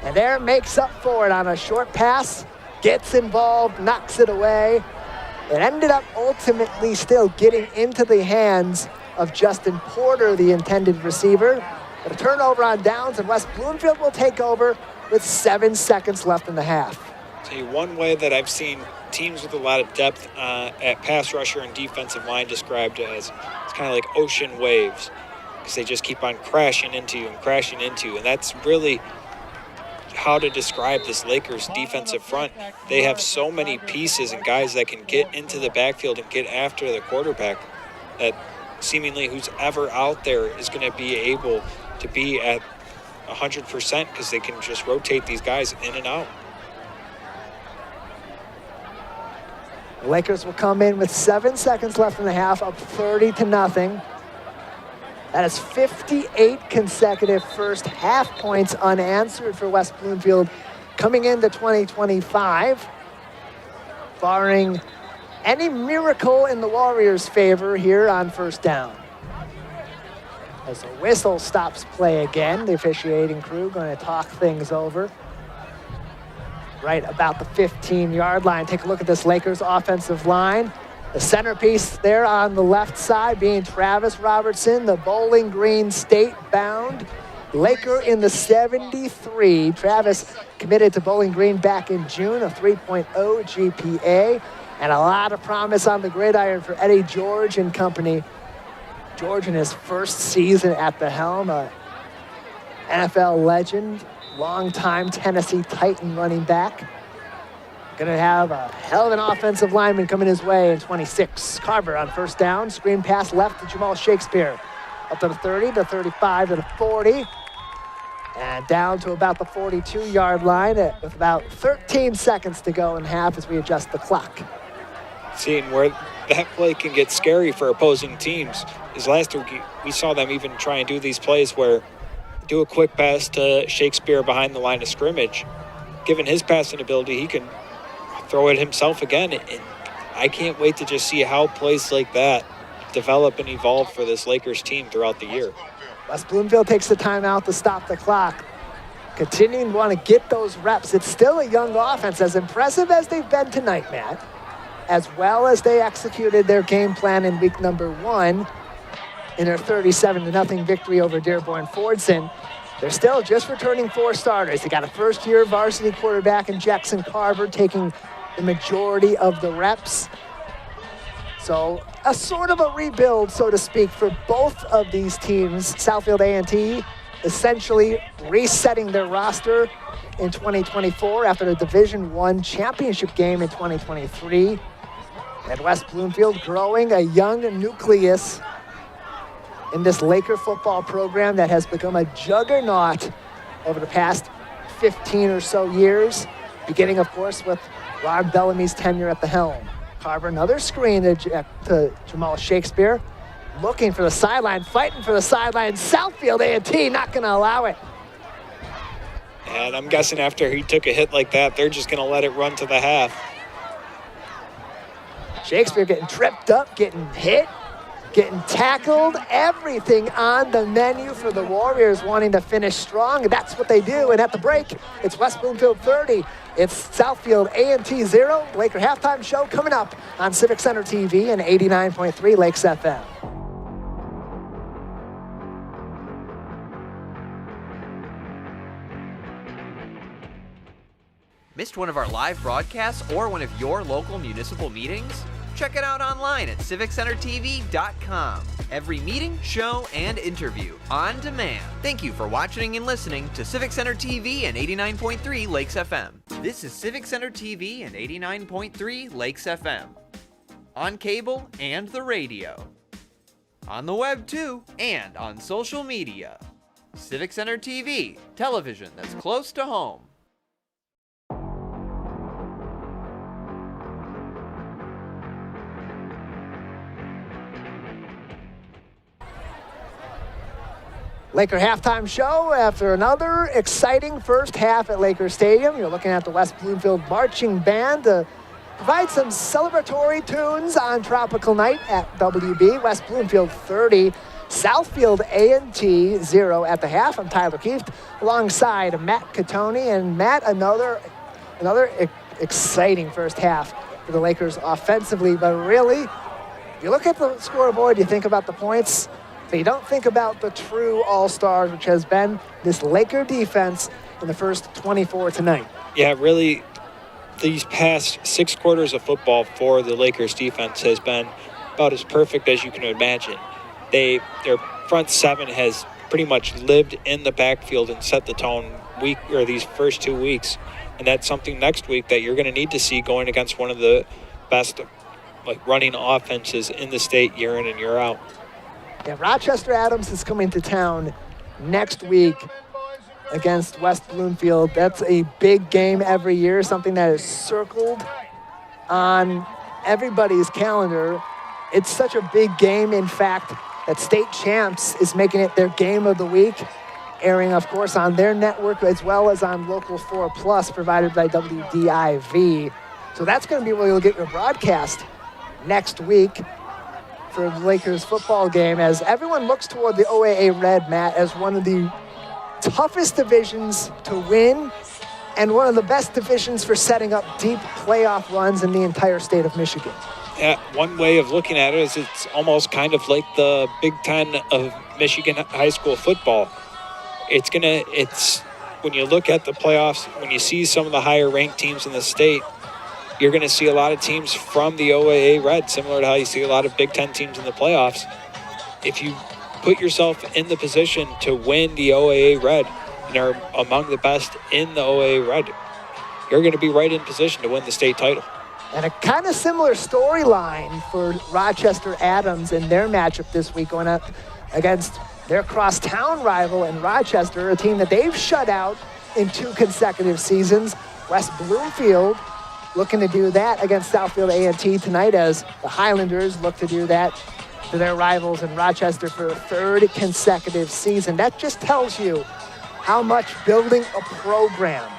and there makes up for it on a short pass. Gets involved, knocks it away. It ended up ultimately still getting into the hands of Justin Porter, the intended receiver. But a turnover on downs, and West Bloomfield will take over with 7 seconds left in the half. See, one way that I've seen teams with a lot of depth at pass rusher and defensive line described as it's kind of like ocean waves because they just keep on crashing into you, and that's really how to describe this Lakers defensive front. They have so many pieces and guys that can get into the backfield and get after the quarterback that seemingly who's ever out there is going to be able to be at 100% because they can just rotate these guys in and out. The Lakers will come in with 7 seconds left in the half, up 30-0. That is 58 consecutive first half points unanswered for West Bloomfield coming into 2025. Barring any miracle in the Warriors' favor here on 1st down. As the whistle stops play again, the officiating crew going to talk things over. Right about the 15-yard line. Take a look at this Lakers offensive line. The centerpiece there on the left side being Travis Robertson, the Bowling Green State-bound Laker in the 73. Travis committed to Bowling Green back in June, a 3.0 GPA, and a lot of promise on the gridiron for Eddie George and company. George in his first season at the helm, a NFL legend, longtime Tennessee Titan running back. Going to have a hell of an offensive lineman coming his way in 26. Carver on first down, screen pass left to Jamal Shakespeare. Up to the 30, the 35, to the 40. And down to about the 42-yard line with about 13 seconds to go in half as we adjust the clock. Seeing where that play can get scary for opposing teams is last week we saw them even try and do these plays where do a quick pass to Shakespeare behind the line of scrimmage. Given his passing ability, he can throw it himself again. And I can't wait to just see how plays like that develop and evolve for this Lakers team throughout the year. West Bloomfield takes the timeout to stop the clock. Continuing to want to get those reps. It's still a young offense, as impressive as they've been tonight, Matt, as well as they executed their game plan in week number 1 in their 37-0 victory over Dearborn Fordson. They're still just returning 4 starters. They got a first-year varsity quarterback in Jackson Carver taking the majority of the reps. So a sort of a rebuild, so to speak, for both of these teams. Southfield A&T essentially resetting their roster in 2024 after the Division I championship game in 2023. And West Bloomfield growing a young nucleus in this Laker football program that has become a juggernaut over the past 15 or so years, beginning, of course, with Ron Bellamy's tenure at the helm. Carver, another screen to Jamal Shakespeare, looking for the sideline, fighting for the sideline. Southfield A&T not going to allow it. And I'm guessing after he took a hit like that, they're just going to let it run to the half. Shakespeare getting tripped up, getting hit, getting tackled, everything on the menu for the Warriors wanting to finish strong. That's what they do. And at the break, it's West Bloomfield 30. It's Southfield A&T 0. Laker halftime show coming up on Civic Center TV and 89.3 Lakes FM. Missed one of our live broadcasts or one of your local municipal meetings? Check it out online at civiccentertv.com. Every meeting, show, and interview on demand. Thank you for watching and listening to Civic Center TV and 89.3 Lakes FM. This is Civic Center TV and 89.3 Lakes FM. On cable and the radio. On the web too, and on social media. Civic Center TV, television that's close to home. Laker halftime show after another exciting first half at Laker Stadium. You're looking at the West Bloomfield Marching Band to provide some celebratory tunes on Tropical Night at WB. West Bloomfield 30, Southfield A&T 0 at the half. I'm Tyler Kieft alongside Matt Catoni. And Matt, another exciting first half for the Lakers offensively. But really, if you look at the scoreboard, you think about the points, but you don't think about the true all-stars, which has been this Laker defense in the first 24 tonight. Yeah, really, these past 6 quarters of football for the Lakers defense has been about as perfect as you can imagine. Their front 7 has pretty much lived in the backfield and set the tone these first 2 weeks. And that's something next week that you're going to need to see going against one of the best running offenses in the state year in and year out. Yeah, Rochester Adams is coming to town next week against West Bloomfield. That's a big game every year, something that is circled on everybody's calendar. It's such a big game, in fact, that State Champs is making it their game of the week, airing, of course, on their network as well as on Local 4 Plus, provided by WDIV. So that's going to be where you'll get your broadcast next week for the Lakers football game as everyone looks toward the OAA Red, Matt, as one of the toughest divisions to win and one of the best divisions for setting up deep playoff runs in the entire state of Michigan. Yeah, one way of looking at it is it's almost kind of like the Big Ten of Michigan high school football. It's when you look at the playoffs, when you see some of the higher ranked teams in the state, you're going to see a lot of teams from the OAA Red, similar to how you see a lot of Big Ten teams in the playoffs. If you put yourself in the position to win the OAA Red and are among the best in the OAA Red, you're going to be right in position to win the state title. And a kind of similar storyline for Rochester Adams in their matchup this week, going up against their crosstown rival in Rochester, a team that they've shut out in 2 consecutive seasons. West Bloomfield looking to do that against Southfield A&T tonight as the Highlanders look to do that to their rivals in Rochester for a 3rd consecutive season. That just tells you how much building a program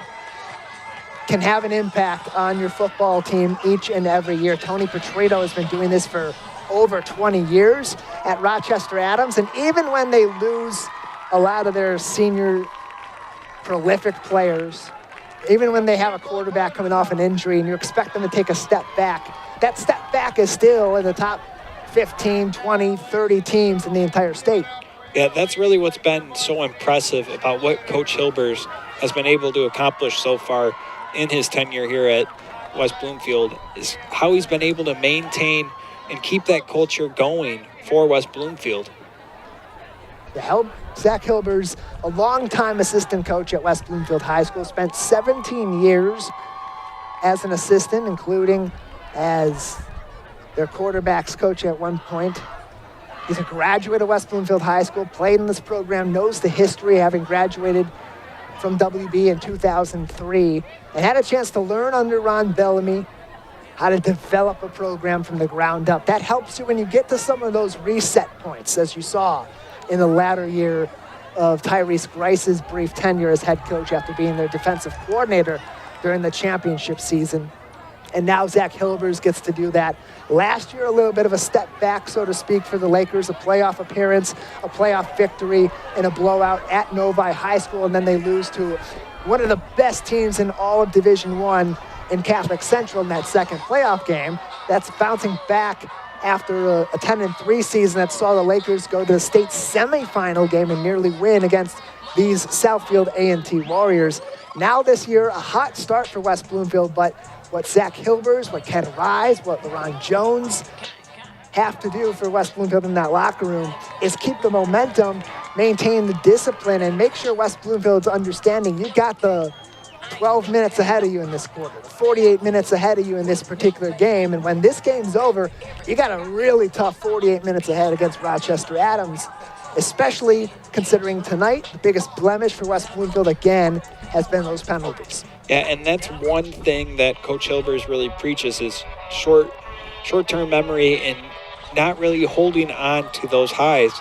can have an impact on your football team each and every year. Tony Petrito has been doing this for over 20 years at Rochester Adams, and even when they lose a lot of their senior prolific players, even when they have a quarterback coming off an injury and you expect them to take a step back, that step back is still in the top 15, 20, 30 teams in the entire state. Yeah, that's really what's been so impressive about what Coach Hilbers has been able to accomplish so far in his tenure here at West Bloomfield, is how he's been able to maintain and keep that culture going for West Bloomfield. Zach Hilbers, a longtime assistant coach at West Bloomfield High School, spent 17 years as an assistant, including as their quarterbacks coach at one point. He's a graduate of West Bloomfield High School, played in this program, knows the history, having graduated from WB in 2003, and had a chance to learn under Ron Bellamy how to develop a program from the ground up. That helps you when you get to some of those reset points, as you saw in the latter year of Tyrese Grice's brief tenure as head coach after being their defensive coordinator during the championship season. And now Zach Hilbers gets to do that. Last year, a little bit of a step back, so to speak, for the Lakers, a playoff appearance, a playoff victory, and a blowout at Novi High School, and then they lose to one of the best teams in all of Division I in Catholic Central in that second playoff game. That's bouncing back after a 10-3 season that saw the Lakers go to the state semifinal game and nearly win against these Southfield A&T Warriors. Now this year, a hot start for West Bloomfield, but what Zach Hilbers, what Ken Rise, what LeRon Jones have to do for West Bloomfield in that locker room is keep the momentum, maintain the discipline, and make sure West Bloomfield's understanding you got the 12 minutes ahead of you in this quarter, the 48 minutes ahead of you in this particular game. And when this game's over, you got a really tough 48 minutes ahead against Rochester Adams, especially considering tonight the biggest blemish for West Bloomfield again has been those penalties. Yeah, and that's one thing that Coach Hilbers really preaches is short-term memory and not really holding on to those highs.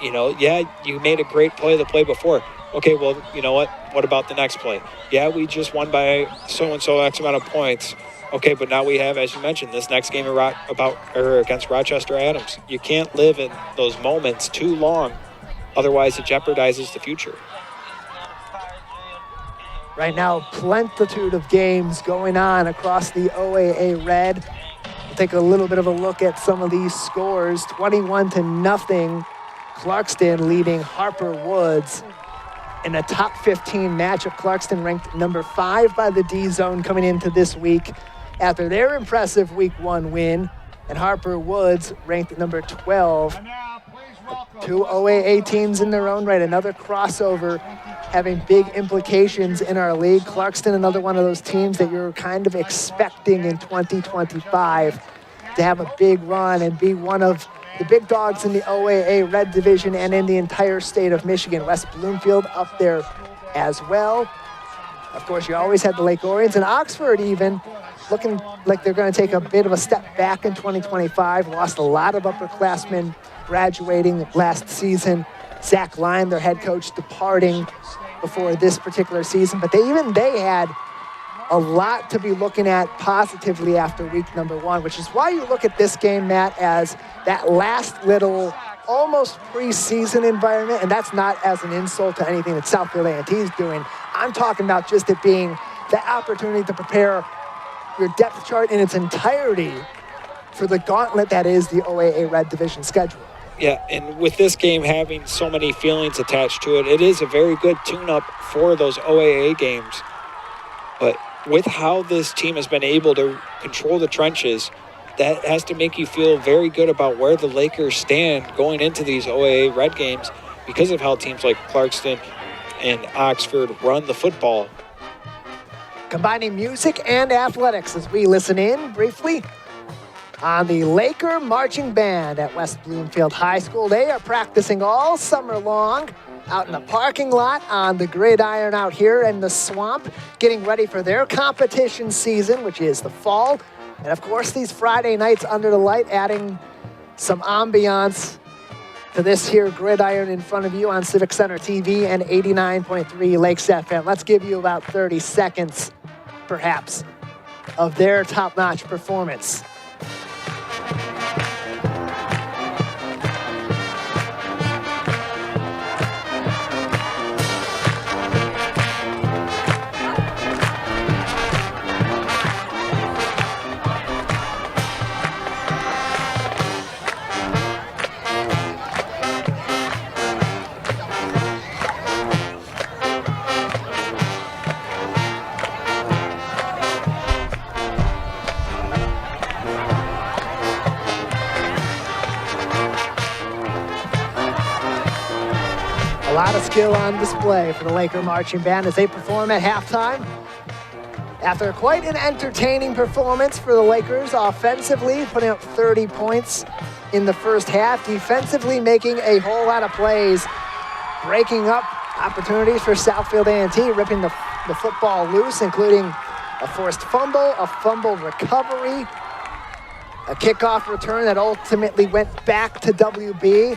You know, yeah, you made a great play the play before. Okay, well, you know what? What about the next play? Yeah, we just won by so-and-so X amount of points. Okay, but now we have, as you mentioned, this next game against Rochester Adams. You can't live in those moments too long. Otherwise, it jeopardizes the future. Right now, plentitude of games going on across the OAA Red. We'll take a little bit of a look at some of these scores. 21-0, Clarkston leading Harper Woods in a top 15 matchup. Clarkston ranked number 5 by the D-Zone coming into this week after their impressive Week 1 win, and Harper Woods ranked number 12. 2 OAA teams in their own right, another crossover having big implications in our league. Clarkston, another one of those teams that you're kind of expecting in 2025 to have a big run and be one of the big dogs in the OAA Red Division and in the entire state of Michigan. West Bloomfield up there as well. Of course, you always had the Lake Orients and Oxford even looking like they're going to take a bit of a step back in 2025. Lost a lot of upperclassmen graduating last season. Zach Lyon, their head coach, departing before this particular season. But they had a lot to be looking at positively after week number 1, which is why you look at this game, Matt, as that last little almost preseason environment, and that's not as an insult to anything that Southfield A&T is doing. I'm talking about just it being the opportunity to prepare your depth chart in its entirety for the gauntlet that is the OAA Red Division schedule. Yeah, and with this game having so many feelings attached to it, it is a very good tune-up for those OAA games. But with how this team has been able to control the trenches, that has to make you feel very good about where the Lakers stand going into these OAA Red games because of how teams like Clarkston and Oxford run the football. Combining music and athletics as we listen in briefly on the Laker Marching Band at West Bloomfield High School. They are practicing all summer long out in the parking lot on the gridiron out here in the swamp, getting ready for their competition season, which is the fall. And of course, these Friday nights under the light, adding some ambiance to this here gridiron in front of you on Civic Center TV and 89.3 Lakes FM. Let's give you about 30 seconds, perhaps, of their top-notch performance. A lot of skill on display for the Laker Marching Band as they perform at halftime. After quite an entertaining performance for the Lakers offensively, putting up 30 points in the first half, defensively making a whole lot of plays, breaking up opportunities for Southfield A&T, ripping the football loose, including a forced fumble, a fumble recovery, a kickoff return that ultimately went back to WB.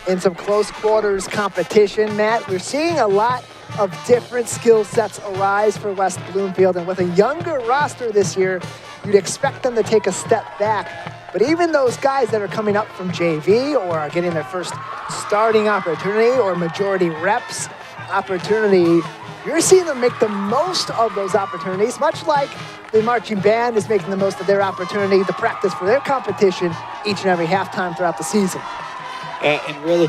In some close quarters competition, Matt, we're seeing a lot of different skill sets arise for West Bloomfield, and with a younger roster this year, you'd expect them to take a step back. But even those guys that are coming up from JV or are getting their first starting opportunity or majority reps opportunity, you're seeing them make the most of those opportunities, much like the marching band is making the most of their opportunity to practice for their competition each and every halftime throughout the season. And really,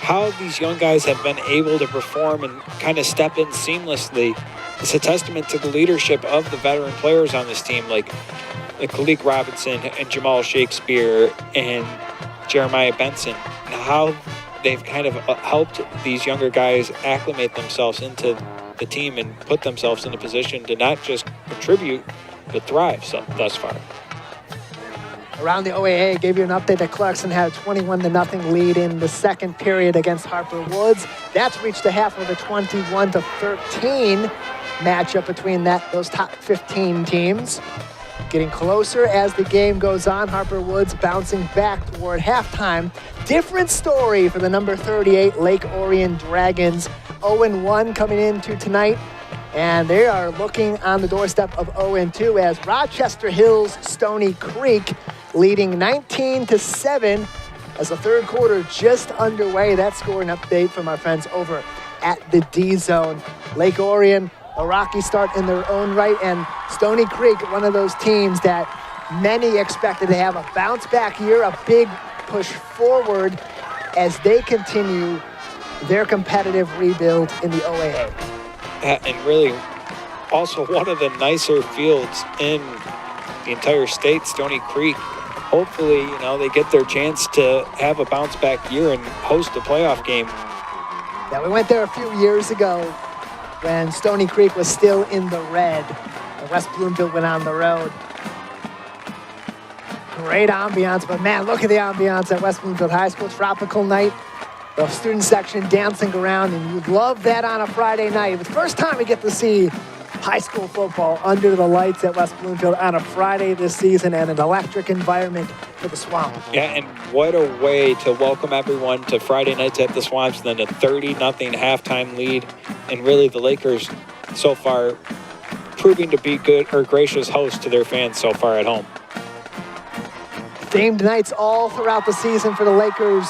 how these young guys have been able to perform and kind of step in seamlessly, it's a testament to the leadership of the veteran players on this team, like Khalik Robinson and Jamal Shakespeare and Jeremiah Benson, and how they've kind of helped these younger guys acclimate themselves into the team and put themselves in a position to not just contribute, but thrive thus far. Around the OAA, gave you an update that Clarkson had a 21-0 lead in the second period against Harper Woods. That's reached a half of a 21-13 matchup between those top 15 teams. Getting closer as the game goes on. Harper Woods bouncing back toward halftime. Different story for the number 38 Lake Orion Dragons. 0-1 coming into tonight. And they are looking on the doorstep of 0-2 as Rochester Hills Stony Creek leading 19-7 as the third quarter just underway. That scoring update from our friends over at the D-Zone. Lake Orion, a rocky start in their own right, and Stony Creek, one of those teams that many expected to have a bounce-back year, a big push forward as they continue their competitive rebuild in the OAA. And really, also one of the nicer fields in the entire state, Stony Creek. Hopefully, they get their chance to have a bounce-back year and host a playoff game. Yeah, we went there a few years ago when Stony Creek was still in the red, and West Bloomfield went on the road. Great ambiance, but man, look at the ambiance at West Bloomfield High School. Tropical night, the student section dancing around, and you'd love that on a Friday night. It's the first time we get to see high school football under the lights at West Bloomfield on a Friday this season, and an electric environment for the Swamp. Yeah, and what a way to welcome everyone to Friday nights at the Swamps, and then a 30-0 halftime lead. And really, the Lakers so far proving to be good or gracious hosts to their fans so far at home. Themed nights all throughout the season for the Lakers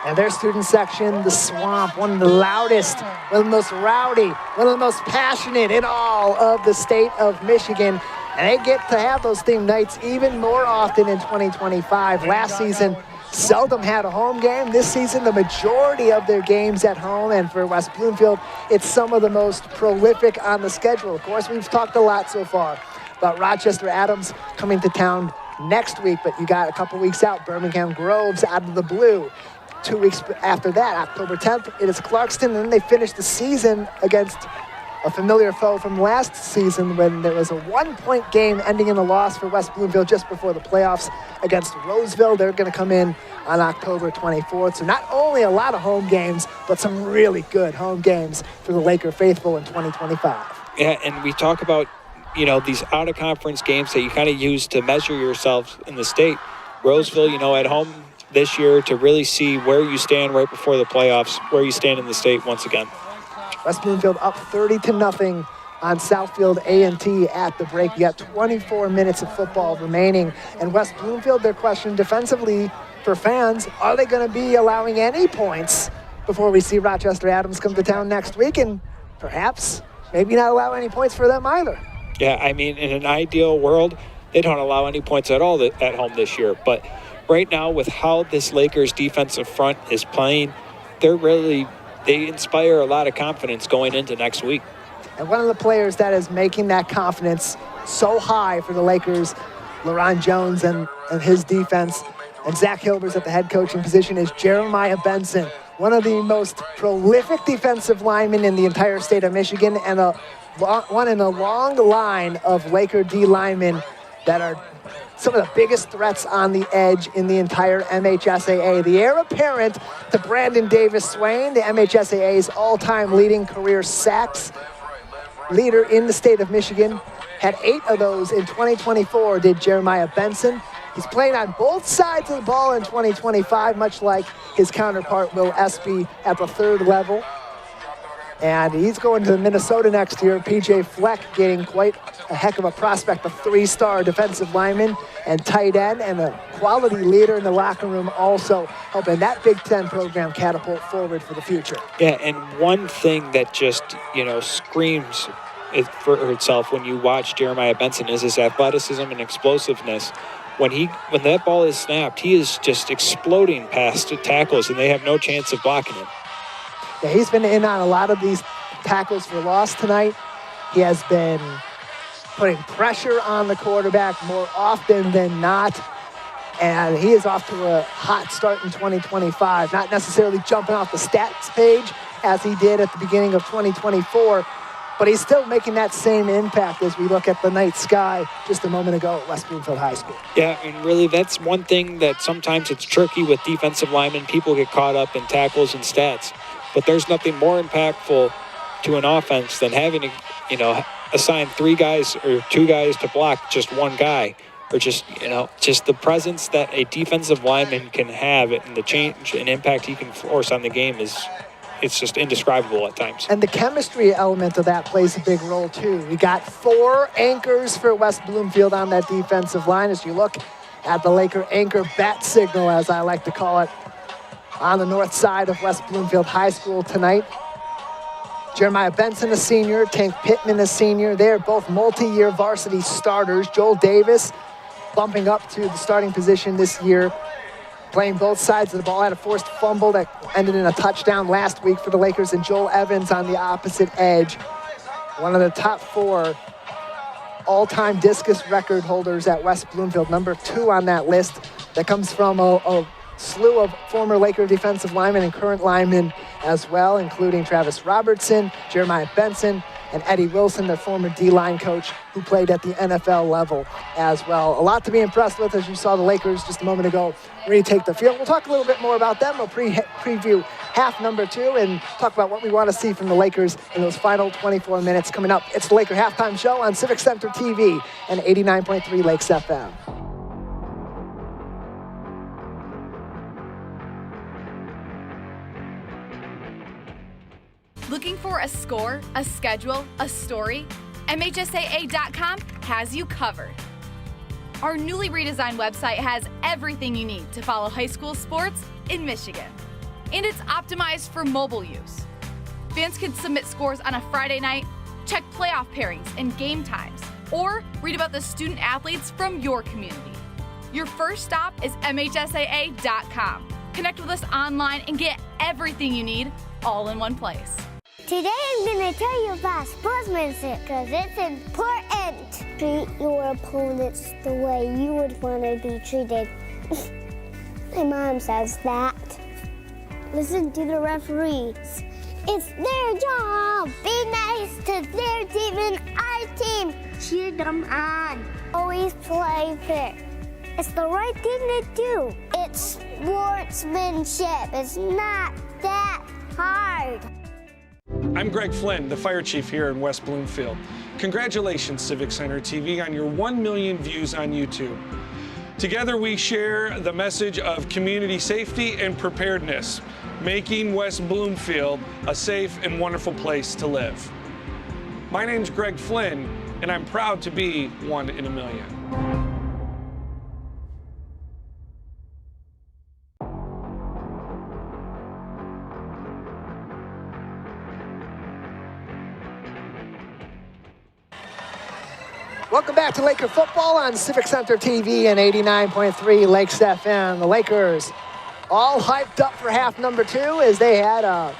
and their student section, the Swamp, one of the loudest, one of the most rowdy, one of the most passionate in all of the state of Michigan. And they get to have those themed nights even more often in 2025. Last season, seldom had a home game. This season, the majority of their games at home. And for West Bloomfield, it's some of the most prolific on the schedule. Of course, we've talked a lot so far about Rochester Adams coming to town next week, but you got a couple weeks out, Birmingham Groves out of the blue. 2 weeks after that, October 10th, it is Clarkston, and then they finish the season against a familiar foe from last season when there was a 1-point game ending in a loss for West Bloomfield just before the playoffs against Roseville. They're going to come in on October 24th. So not only a lot of home games, but some really good home games for the Laker faithful in 2025. Yeah, and we talk about, these out-of-conference games that you kind of use to measure yourself in the state. Roseville, at home this year to really see where you stand right before the playoffs, where you stand in the state once again. West Bloomfield up 30-0 on Southfield A&T at the break. You got 24 minutes of football remaining. And West Bloomfield, their question defensively for fans, are they going to be allowing any points before we see Rochester Adams come to town next week? And perhaps maybe not allow any points for them either. Yeah, I mean, in an ideal world, they don't allow any points at all at home this year. But right now, with how this Lakers defensive front is playing, they inspire a lot of confidence going into next week. And one of the players that is making that confidence so high for the Lakers, LaRon Jones and his defense, and Zach Hilbers at the head coaching position, is Jeremiah Benson, one of the most prolific defensive linemen in the entire state of Michigan, and one in a long line of Laker D linemen that are some of the biggest threats on the edge in the entire MHSAA. The heir apparent to Brandon Davis-Swain, the MHSAA's all-time leading career sacks leader in the state of Michigan, had 8 of those in 2024, did Jeremiah Benson. He's playing on both sides of the ball in 2025, much like his counterpart Will Espy at the third level. And he's going to Minnesota next year. P.J. Fleck getting quite a heck of a prospect, a 3-star defensive lineman and tight end, and a quality leader in the locker room, also helping that Big Ten program catapult forward for the future. Yeah, and one thing that just, screams it for itself when you watch Jeremiah Benson is his athleticism and explosiveness. When that ball is snapped, he is just exploding past tackles, and they have no chance of blocking him. Yeah, he's been in on a lot of these tackles for loss tonight. He has been putting pressure on the quarterback more often than not. And he is off to a hot start in 2025. Not necessarily jumping off the stats page as he did at the beginning of 2024, but he's still making that same impact as we look at the night sky just a moment ago at West Bloomfield High School. Yeah, and really that's one thing that sometimes it's tricky with defensive linemen. People get caught up in tackles and stats. But there's nothing more impactful to an offense than having to, assign 3 guys or 2 guys to block just one guy, or just the presence that a defensive lineman can have and the change and impact he can force on the game it's just indescribable at times. And the chemistry element of that plays a big role too. We got 4 anchors for West Bloomfield on that defensive line. As you look at the Laker anchor bat signal, as I like to call it, on the north side of West Bloomfield High School tonight. Jeremiah Benson, a senior. Tank Pittman, a senior. They're both multi-year varsity starters. Joel Davis bumping up to the starting position this year, playing both sides of the ball. Had a forced fumble that ended in a touchdown last week for the Lakers, and Joel Evans on the opposite edge. One of the top 4 all-time discus record holders at West Bloomfield, number 2 on that list. That comes from a slew of former Laker defensive linemen and current linemen as well, including Travis Robertson, Jeremiah Benson, and Eddie Wilson, their former D-line coach, who played at the NFL level as well. A lot to be impressed with, as you saw the Lakers just a moment ago retake the field. We'll talk a little bit more about them. We'll preview half number 2 and talk about what we want to see from the Lakers in those final 24 minutes coming up. It's the Laker Halftime Show on Civic Center TV and 89.3 Lakes FM. Looking for a score, a schedule, a story? MHSAA.com has you covered. Our newly redesigned website has everything you need to follow high school sports in Michigan. And it's optimized for mobile use. Fans can submit scores on a Friday night, check playoff pairings and game times, or read about the student athletes from your community. Your first stop is MHSAA.com. Connect with us online and get everything you need all in one place. Today I'm going to tell you about sportsmanship because it's important. Treat your opponents the way you would want to be treated. My mom says that. Listen to the referees. It's their job. Be nice to their team and our team. Cheer them on. Always play fair. It's the right thing to do. It's sportsmanship. It's not that hard. I'm Greg Flynn, the fire chief here in West Bloomfield. Congratulations, Civic Center TV, on your 1 million views on YouTube. Together we share the message of community safety and preparedness, making West Bloomfield a safe and wonderful place to live. My name's Greg Flynn, and I'm proud to be 1 in a million. Welcome back to Laker football on Civic Center TV and 89.3 Lakes FM. The Lakers all hyped up for half number 2 as they had a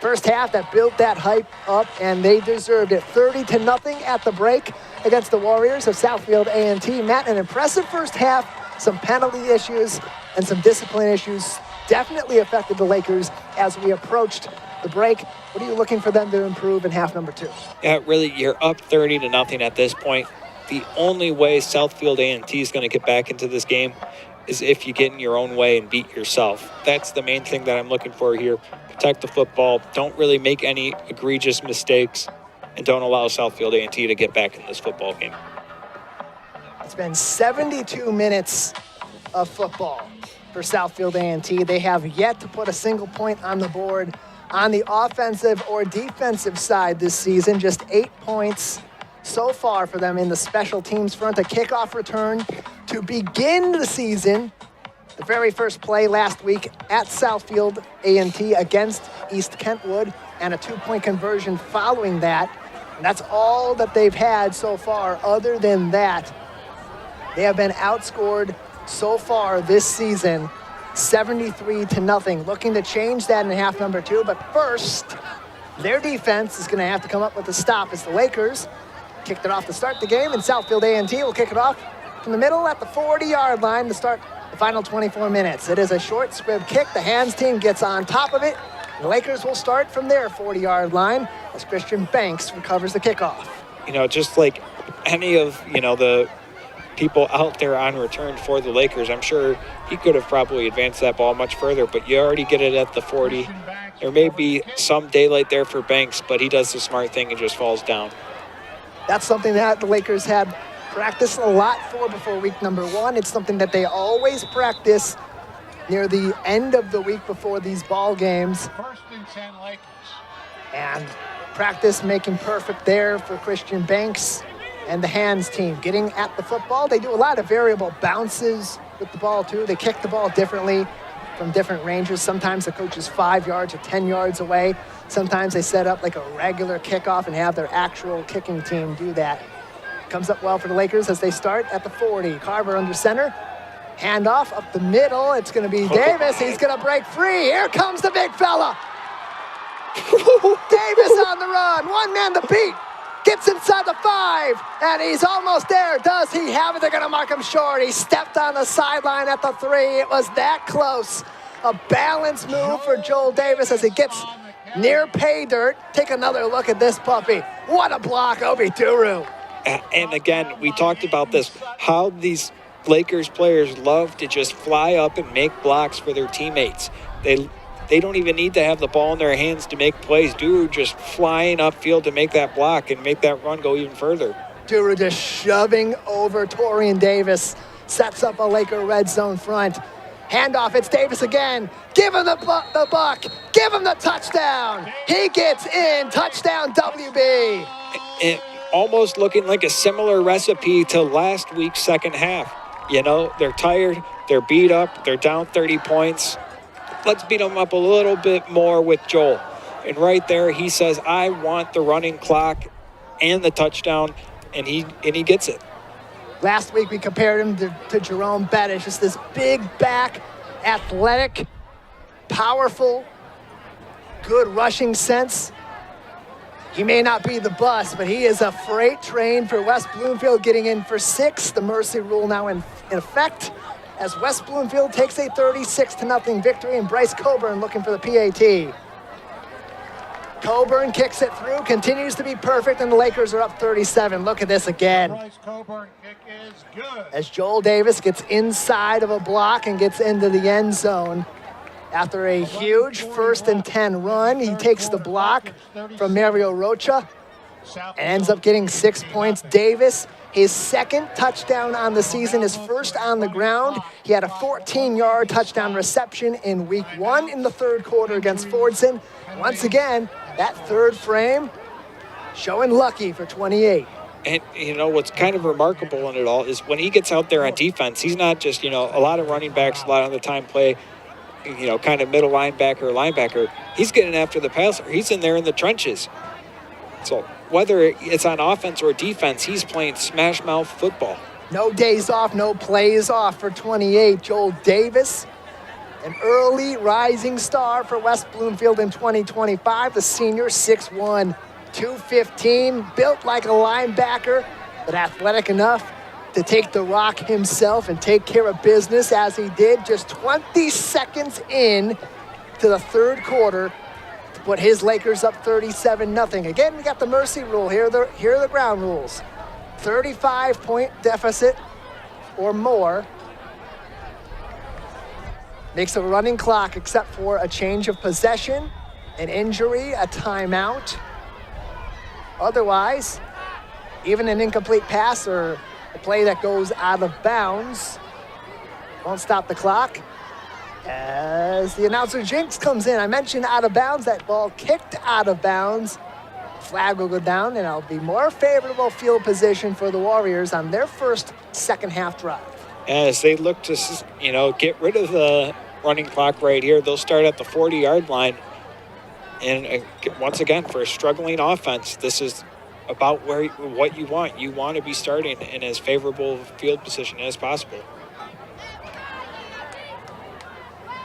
first half that built that hype up, and they deserved it. 30-0 at the break against the Warriors of Southfield A&T. Matt, an impressive first half, some penalty issues and some discipline issues definitely affected the Lakers as we approached the break. What are you looking for them to improve in half number 2? Yeah, really, you're up 30-0 at this point. The only way Southfield A&T is going to get back into this game is if you get in your own way and beat yourself. That's the main thing that I'm looking for here. Protect the football. Don't really make any egregious mistakes, and don't allow Southfield A&T to get back in this football game. It's been 72 minutes of football for Southfield A&T. They have yet to put a single point on the board on the offensive or defensive side this season. Just 8 points so far for them in the special teams front. A kickoff return to begin the season. The very first play last week at Southfield A&T against East Kentwood, and a 2-point conversion following that. And that's all that they've had so far. Other than that, they have been outscored so far this season 73-0. Looking to change that in half number 2, but first, their defense is going to have to come up with a stop as the Lakers kicked it off to start the game, and Southfield A&T will kick it off from the middle at the 40-yard line to start the final 24 minutes. It is a short squib kick. The hands team gets on top of it. The Lakers will start from their 40-yard line as Christian Banks recovers the kickoff. You know, just like any of, the people out there on return for the Lakers, I'm sure he could have probably advanced that ball much further, but you already get it at the 40. There may be some daylight there for Banks, but he does the smart thing and just falls down. That's something that the Lakers had practiced a lot for before week number 1. It's something that they always practice near the end of the week before these ball games. First and 10 Lakers. And practice making perfect there for Christian Banks and the hands team. Getting at the football, they do a lot of variable bounces with the ball too. They kick the ball differently from different ranges. Sometimes the coach is 5 yards or 10 yards away. Sometimes they set up like a regular kickoff and have their actual kicking team do that. Comes up well for the Lakers as they start at the 40. Carver under center. Handoff up the middle. It's going to be Davis. He's going to break free. Here comes the big fella. Davis on the run. One man to beat. Gets inside the 5, and he's almost there. Does he have it? They're going to mark him short. He stepped on the sideline at the 3. It was that close. A balance move for Joel Davis as he gets near pay dirt. Take another look at this puppy. What a block, Obi Duru. And again, we talked about this, how these Lakers players love to just fly up and make blocks for their teammates. They don't even need to have the ball in their hands to make plays. Duru just flying upfield to make that block and make that run go even further. Duru just shoving over Torian Davis. Sets up a Laker red zone front. Handoff, it's Davis again. Give him the buck. Give him the touchdown. He gets in. Touchdown, WB. almost looking like a similar recipe to last week's second half. You know, they're tired, they're beat up, they're down 30 points. Let's beat them up a little bit more with Joel. And right there, he says, I want the running clock and the touchdown, and he gets it. Last week we compared him to Jerome Bettis, just this big back, athletic, powerful, good rushing sense. He may not be the bus, but he is a freight train for West Bloomfield, getting in for 6. The mercy rule now in effect as West Bloomfield takes a 36-0 victory, and Bryce Coburn looking for the PAT. Coburn kicks it through, continues to be perfect, and the Lakers are up 37. Look at this again. Bryce Coburn kick is good. As Joel Davis gets inside of a block and gets into the end zone. After a huge 1st and 10 run, he takes the block from Mario Rocha and ends up getting 6 points. Davis, his 2nd touchdown on the season, his 1st on the ground. He had a 14-yard touchdown reception in week 1 in the 3rd quarter against Fordson. Once again, that 3rd frame showing lucky for 28. And, you know, what's kind of remarkable in it all is when he gets out there on defense, he's not just, you know, a lot of running backs, a lot of the time play, you know, kind of middle linebacker. He's getting after the passer. He's in there in the trenches. So whether it's on offense or defense, he's playing smash mouth football. No days off, no plays off for 28. Joel Davis, an early rising star for West Bloomfield in 2025. The senior, 6'1", 215, built like a linebacker, but athletic enough to take the rock himself and take care of business as he did just 20 seconds in to the 3rd quarter to put his Lakers up 37-0. Again, we got the mercy rule. Here are the ground rules. 35-point deficit or more makes a running clock except for a change of possession, an injury, a timeout. Otherwise, even an incomplete pass or a play that goes out of bounds won't stop the clock. As the announcer Jinx comes in, I mentioned out of bounds, that ball kicked out of bounds. Flag will go down, and it'll be more favorable field position for the Warriors on their first second half drive. As they look to, you know, get rid of the running clock right here, they'll start at the 40-yard line. And once again, for a struggling offense, this is about what you want. You want to be starting in as favorable field position as possible.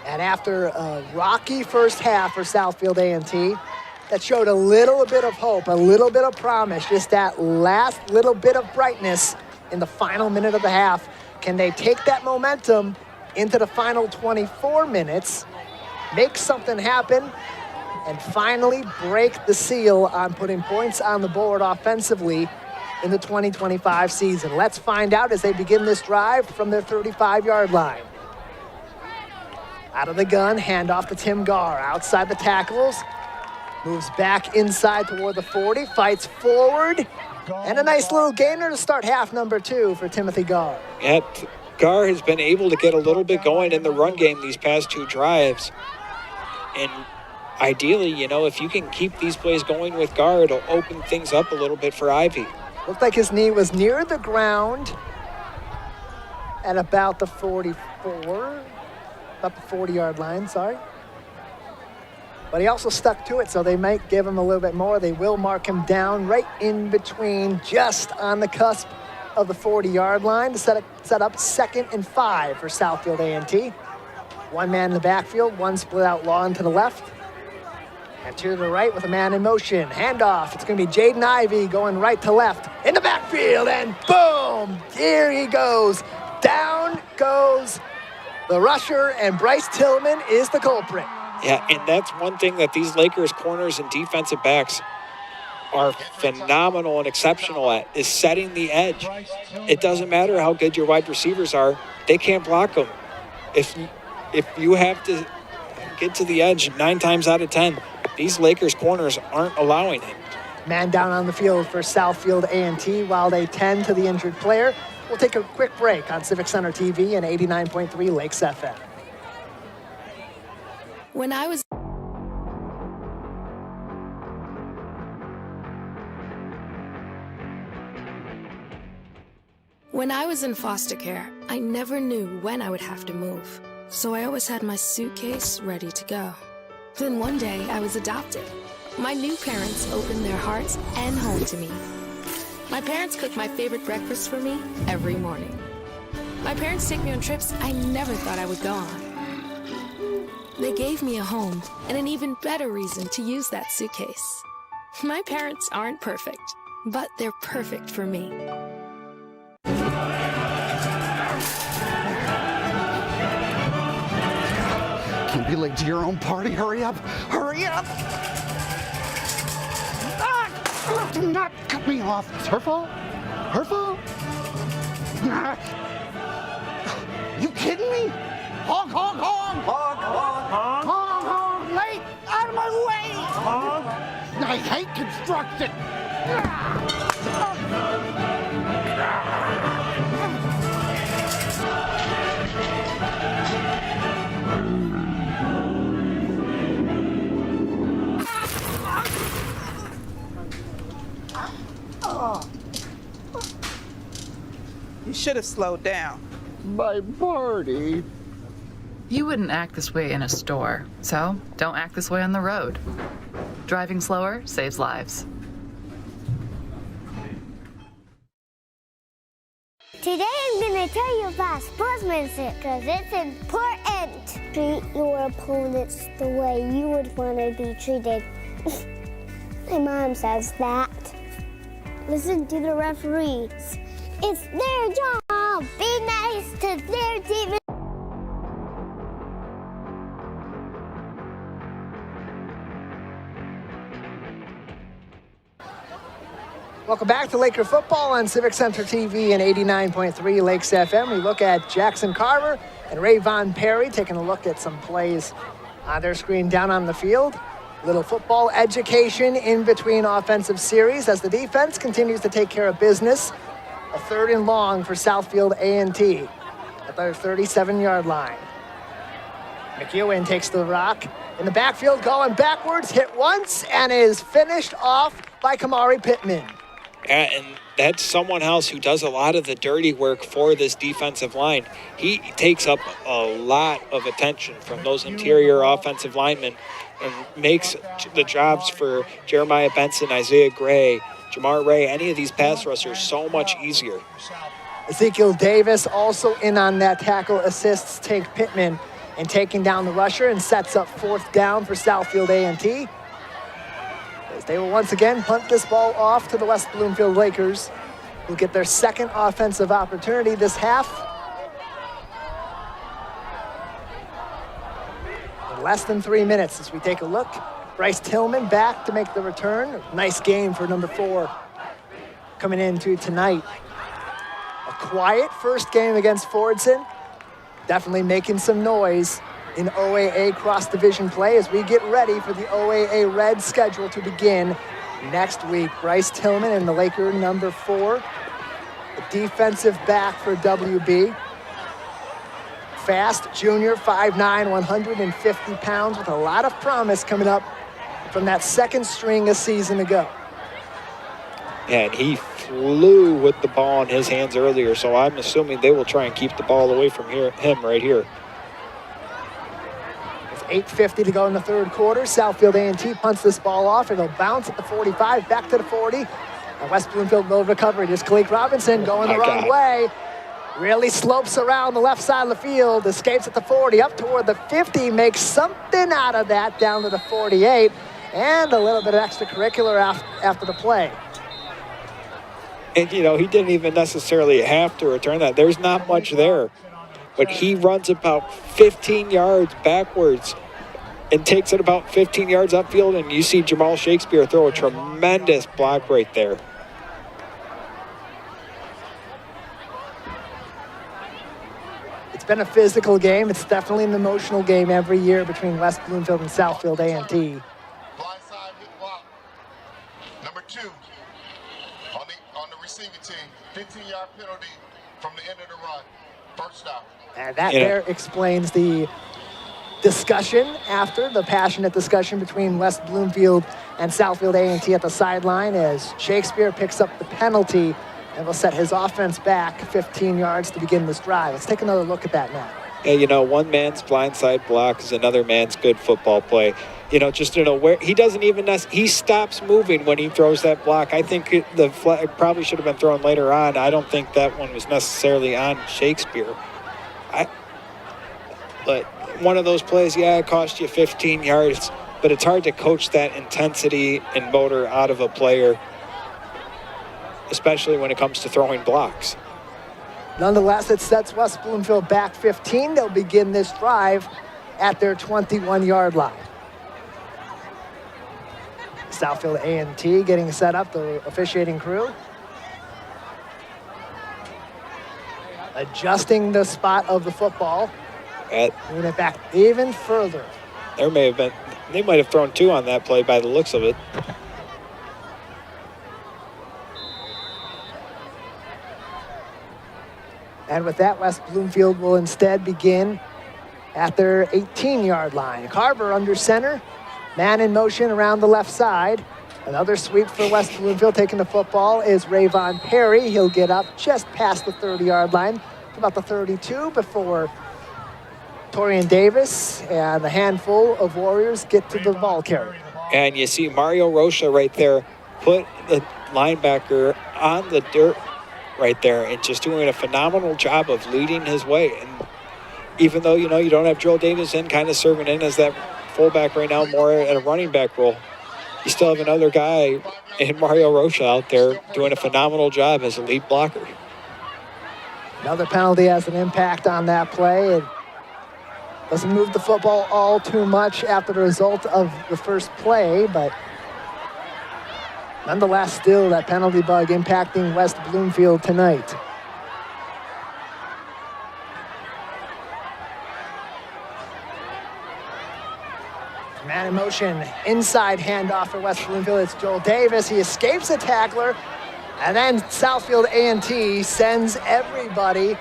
And after a rocky first half for Southfield A&T, that showed a little bit of hope, a little bit of promise, just that last little bit of brightness in the final minute of the half. Can they take that momentum into the final 24 minutes, make something happen, and finally break the seal on putting points on the board offensively in the 2025 season? Let's find out as they begin this drive from their 35-yard line. Out of the gun, handoff to Tim Garr. Outside the tackles, moves back inside toward the 40, fights forward, and a nice little gainer to start half number 2 for Timothy Garr. Yeah, Garr has been able to get a little bit going in the run game these past 2 drives. And ideally, you know, if you can keep these plays going with Garr, it'll open things up a little bit for Ivy. Looked like his knee was near the ground at about the 44, about the 40-yard line, sorry. But he also stuck to it, so they might give him a little bit more. They will mark him down right in between, just on the cusp of the 40-yard line to set up 2nd and 5 for Southfield A&T. 1 man in the backfield, 1 split out long to the left. And 2 to the right with a man in motion. Handoff, it's going to be Jaden Ivey going right to left in the backfield, and boom, here he goes. Down goes the rusher, and Bryce Tillman is the culprit. Yeah, and that's one thing that these Lakers corners and defensive backs are phenomenal and exceptional at, is setting the edge. It doesn't matter how good your wide receivers are, they can't block them. If you have to get to the edge 9 times out of 10, these Lakers corners aren't allowing it. Man down on the field for Southfield A&T while they tend to the injured player. We'll take a quick break on Civic Center TV and 89.3 Lakes FM. When I was When I was in foster care, I never knew when I would have to move, so I always had my suitcase ready to go. Then one day, I was adopted. My new parents opened their hearts and home to me. My parents cook my favorite breakfast for me every morning. My parents take me on trips I never thought I would go on. They gave me a home and an even better reason to use that suitcase. My parents aren't perfect, but they're perfect for me. Can't be late to your own party. Hurry up! Hurry up! Ah! Do not cut me off. It's her fault. Her fault. Ah. You kidding me? Honk, honk, honk! Honk, honk, honk! Honk, honk! Late! Out of my way! Honk! I hate construction! You should have slowed down. My party. You wouldn't act this way in a store, so don't act this way on the road. Driving slower saves lives. Today I'm going to tell you about sportsmanship because it's important. Treat your opponents the way you would want to be treated. My mom says that. Listen to the referees. It's their job. Be nice to their team. Welcome back to Laker football on Civic Center TV and 89.3 Lakes FM. We look at Jackson Carver and Rayvon Perry taking a look at some plays on their screen down on the field. Little football education in between offensive series as the defense continues to take care of business. A 3rd and long for Southfield A&T at their 37-yard line. McEwen takes the rock in the backfield, going backwards, hit once, and is finished off by Kamari Pittman. And that's someone else who does a lot of the dirty work for this defensive line. He takes up a lot of attention from those interior offensive linemen and makes the jobs for Jeremiah Benson, Isaiah Gray, Jamar Ray, any of these pass rushers so much easier. Ezekiel Davis also in on that tackle, assists Tank Pittman in taking down the rusher and sets up 4th down for Southfield A&T. As they will once again punt this ball off to the West Bloomfield Lakers, who get their 2nd offensive opportunity this half. In less than 3 minutes as we take a look. Bryce Tillman back to make the return. Nice game for number 4 coming into tonight. A quiet first game against Fordson. Definitely making some noise in OAA cross-division play as we get ready for the OAA Red schedule to begin next week. Bryce Tillman and the Laker number 4. The defensive back for WB. Fast junior, 5'9", 150 pounds with a lot of promise coming up from that 2nd string a season ago. And he flew with the ball in his hands earlier, so I'm assuming they will try and keep the ball away from him right here. With 8:50 to go in the 3rd quarter, Southfield A&T punts this ball off. It'll bounce at the 45, back to the 40. And West Bloomfield no recovery. Just Kalik Robinson going the wrong way. Really slopes around the left side of the field, escapes at the 40, up toward the 50, makes something out of that down to the 48, and a little bit of extracurricular after the play. And, you know, he didn't even necessarily have to return that. There's not much there. But he runs about 15 yards backwards and takes it about 15 yards upfield, and you see Jamal Shakespeare throw a tremendous block right there. It's been a physical game. It's definitely an emotional game every year between West Bloomfield and Southfield A&T. Blindside hit block. Number 2 on the receiving team. 15-yard penalty from the end of the run. First down. And that there explains the discussion after, the passionate discussion between West Bloomfield and Southfield A&T at the sideline as Shakespeare picks up the penalty And will set his offense back 15 yards to begin this drive. Let's take another look at that now. And, you know, one man's blindside block is another man's good football play. You know, just an aware. He doesn't even he stops moving when he throws that block. I think the flag probably should have been thrown later on. I don't think that one was necessarily on Shakespeare. But one of those plays, yeah, it cost you 15 yards, but it's hard to coach that intensity and motor out of a player, especially when it comes to throwing blocks. Nonetheless, it sets West Bloomfield back 15. They'll begin this drive at their 21-yard line. Southfield A&T getting set up, the officiating crew. Adjusting the spot of the football. Moving it back even further. They might have thrown 2 on that play by the looks of it. And with that, West Bloomfield will instead begin at their 18-yard line. Carver under center, man in motion around the left side. Another sweep for West Bloomfield. Taking the football is Rayvon Perry. He'll get up just past the 30-yard line, about the 32, before Torian Davis and a handful of Warriors get to the ball carrier. And you see Mario Rocha right there put the linebacker on the dirt right there and just doing a phenomenal job of leading his way. And even though, you know, you don't have Joel Davis in, kind of serving in as that fullback right now, more at a running back role, you still have another guy in Mario Rocha out there doing a phenomenal job as a lead blocker. Another penalty has an impact on that play. It doesn't move the football all too much after the result of the first play, but nonetheless, still that penalty bug impacting West Bloomfield tonight. Man in motion, inside handoff for West Bloomfield. It's Joel Davis. He escapes a tackler, and then Southfield A&T sends everybody.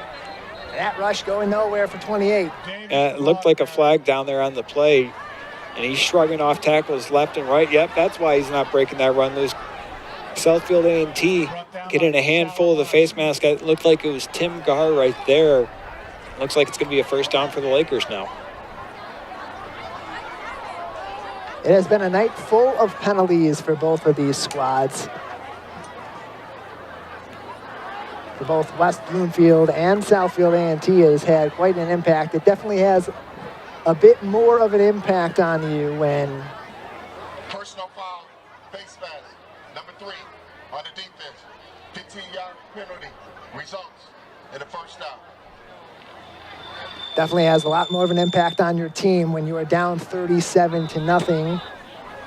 That rush going nowhere for 28. It looked like a flag down there on the play, and he's shrugging off tackles left and right. Yep, that's why he's not breaking that run loose. Southfield A&T getting a handful of the face mask. It looked like it was Tim Garr right there. Looks like it's going to be a first down for the Lakers now. It has been a night full of penalties for both of these squads. For both West Bloomfield and Southfield A&T has had quite an impact. It definitely has a bit more of an impact on you when Personal foul, face mask, number 3 on the defense. 15-yard penalty results in a first down. definitely has a lot more of an impact on your team when you are down 37-0,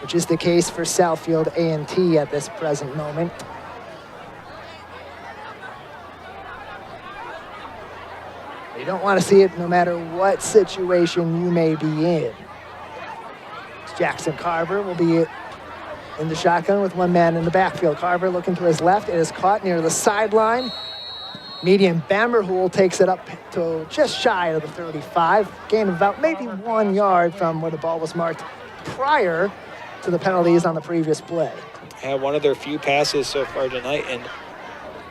which is the case for Southfield A&T at this present moment. You don't want to see it no matter what situation you may be in. Jackson Carver will be in the shotgun with one man in the backfield. Carver looking to his left. It is caught near the sideline. Median Bamberhool takes it up to just shy of the 35. Gain of about maybe 1 yard from where the ball was marked prior to the penalties on the previous play. Had one of their few passes so far tonight, and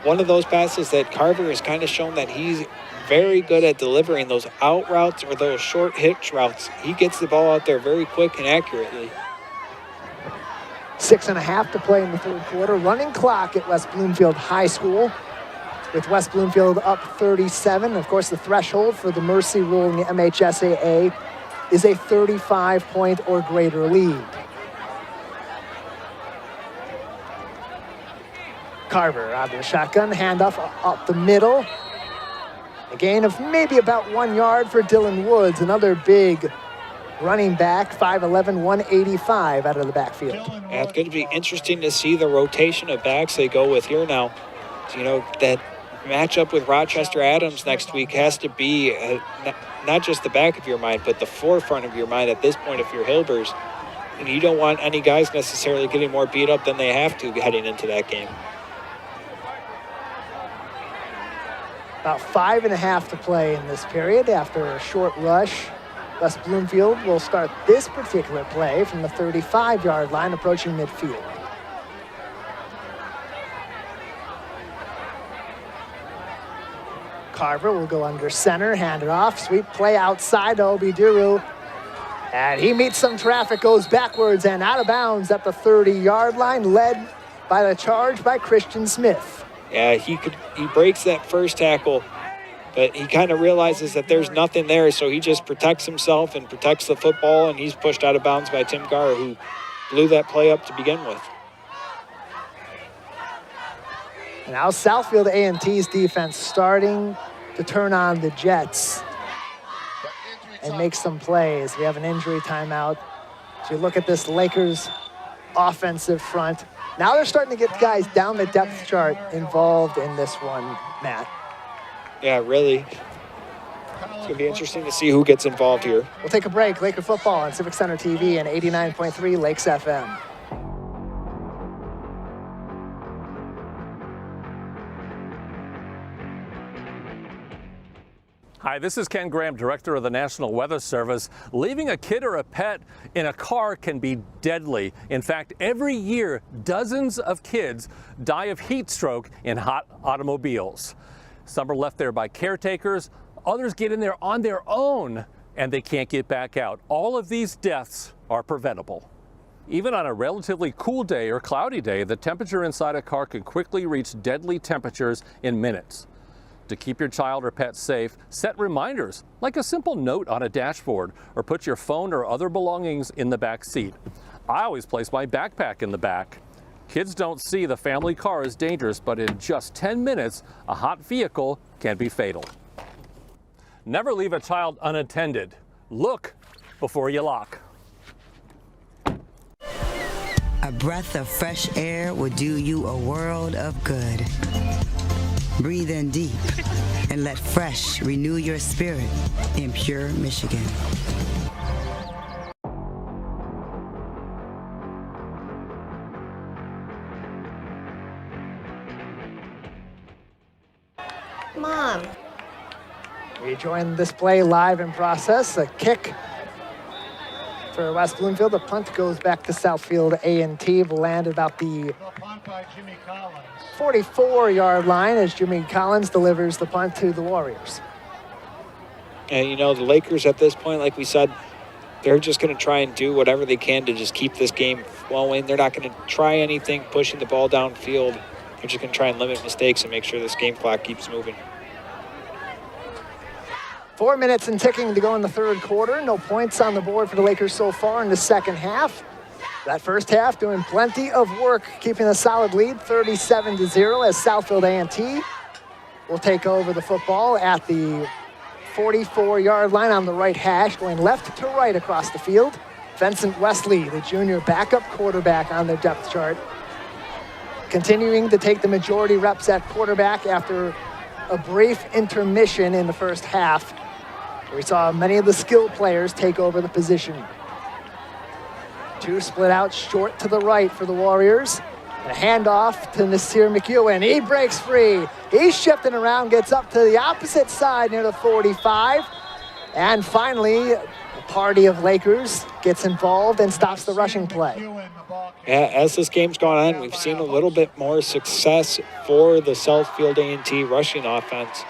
one of those passes that Carver has kind of shown that he's very good at delivering those out routes or those short hitch routes. He gets the ball out there very quick and accurately. 6.5 to play in the third quarter. Running clock at West Bloomfield High School, with West Bloomfield up 37. Of course, the threshold for the mercy rule in the MHSAA is a 35-point or greater lead. Carver out of the shotgun, handoff up the middle. A gain of maybe about 1 yard for Dylan Woods, another big running back, 5'11", 185 out of the backfield. Yeah, it's going to be interesting to see the rotation of backs they go with here now. So, you know, that matchup with Rochester Adams next week has to be not just the back of your mind, but the forefront of your mind at this point if you're Hilbers. And you don't want any guys necessarily getting more beat up than they have to heading into that game. About 5.5 to play in this period after a short rush. West Bloomfield will start this particular play from the 35-yard line, approaching midfield. Carver will go under center, hand it off. Sweep play outside to Obiduru. And he meets some traffic, goes backwards and out of bounds at the 30-yard line, led by the charge by Christian Smith. Yeah, he breaks that first tackle, but he kind of realizes that there's nothing there, so he just protects himself and protects the football, and he's pushed out of bounds by Tim Garr, who blew that play up to begin with. Now Southfield A&T's defense starting to turn on the Jets and make some plays. We have an injury timeout. As you look at this Lakers offensive front, now they're starting to get guys down the depth chart involved in this one, Matt. Yeah, really. It's going to be interesting to see who gets involved here. We'll take a break. Laker football on Civic Center TV and 89.3 Lakes FM. Hi, this is Ken Graham, Director of the National Weather Service. Leaving a kid or a pet in a car can be deadly. In fact, every year, dozens of kids die of heat stroke in hot automobiles. Some are left there by caretakers, others get in there on their own, and they can't get back out. All of these deaths are preventable. Even on a relatively cool day or cloudy day, the temperature inside a car can quickly reach deadly temperatures in minutes. To keep your child or pet safe, set reminders, like a simple note on a dashboard, or put your phone or other belongings in the back seat. I always place my backpack in the back. Kids don't see the family car as dangerous, but in just 10 minutes, a hot vehicle can be fatal. Never leave a child unattended. Look before you lock. A breath of fresh air will do you a world of good. Breathe in deep and let fresh renew your spirit in pure Michigan. Mom. We join this play live in process. A kick for West Bloomfield. The punt goes back to Southfield A&T. Landed about the 44-yard line as Jimmy Collins delivers the punt to the Warriors. And, you know, the Lakers at this point, like we said, they're just going to try and do whatever they can to just keep this game flowing. They're not going to try anything pushing the ball downfield. They're just going to try and limit mistakes and make sure this game clock keeps moving. 4 minutes and ticking to go in the third quarter. No points on the board for the Lakers so far in the second half. That first half doing plenty of work, keeping a solid lead, 37-0, as Southfield A&T will take over the football at the 44-yard line on the right hash, going left to right across the field. Vincent Wesley, the junior backup quarterback on their depth chart, continuing to take the majority reps at quarterback after a brief intermission in the first half. We saw many of the skilled players take over the position. Two split out short to the right for the Warriors. A handoff to Nasir McEwen. He breaks free. He's shifting around, gets up to the opposite side near the 45. And finally, a party of Lakers gets involved and stops the rushing play. Yeah, as this game's gone on, we've seen a little bit more success for the Southfield A&T rushing offense.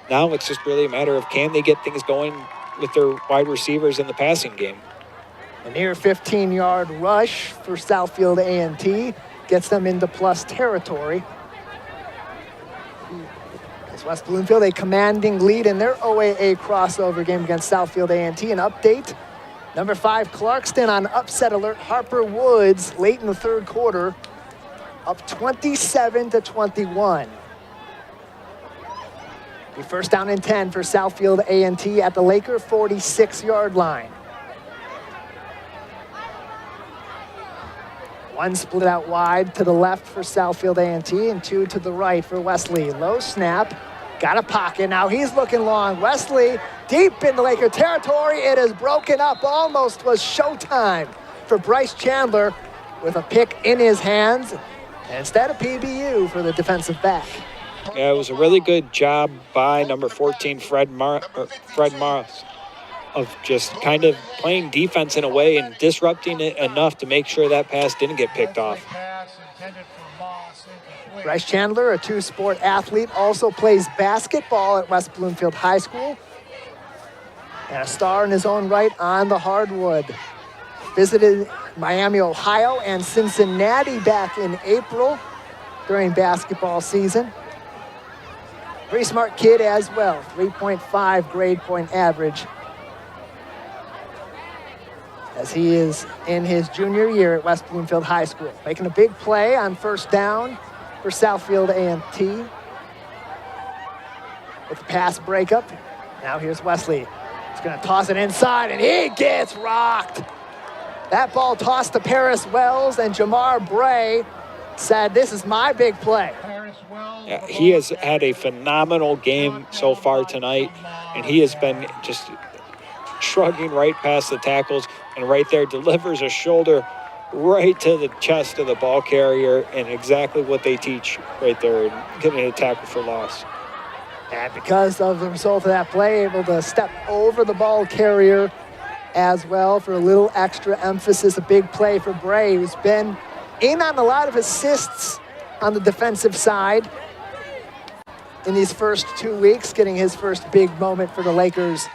Now it's just really a matter of can they get things going with their wide receivers in the passing game. A near 15-yard rush for Southfield A&T gets them into plus territory. As West Bloomfield, a commanding lead in their OAA crossover game against Southfield A&T. An update, number 5 Clarkston on upset alert. Harper Woods late in the third quarter, up 27-21. The first down and 10 for Southfield A&T at the Laker 46-yard line. One split out wide to the left for Southfield A&T and two to the right for Wesley. Low snap, got a pocket. Now he's looking long. Wesley deep in the Laker territory. It is broken up. Almost was showtime for Bryce Chandler with a pick in his hands. And instead of PBU for the defensive back. Yeah, it was a really good job by number 14, Fred Morris, of just kind of playing defense in a way and disrupting it enough to make sure that pass didn't get picked off. Pass intended for Moss. Bryce Chandler, a two-sport athlete, also plays basketball at West Bloomfield High School. And a star in his own right on the hardwood. Visited Miami, Ohio, and Cincinnati back in April during basketball season. Pretty smart kid as well, 3.5 grade point average, as he is in his junior year at West Bloomfield High School. Making a big play on first down for Southfield A&T. With the pass breakup, now here's Wesley. He's gonna toss it inside, and he gets rocked. That ball tossed to Paris Wells, and Jamar Bray said, "This is my big play." Yeah, he has had a phenomenal game so far tonight, and he has been just shrugging right past the tackles, and right there delivers a shoulder right to the chest of the ball carrier, and exactly what they teach right there, and getting a tackle for loss. And because of the result of that play, able to step over the ball carrier as well for a little extra emphasis. A big play for Bray, who's been in on a lot of assists on the defensive side in these first 2 weeks, getting his first big moment for the Lakers.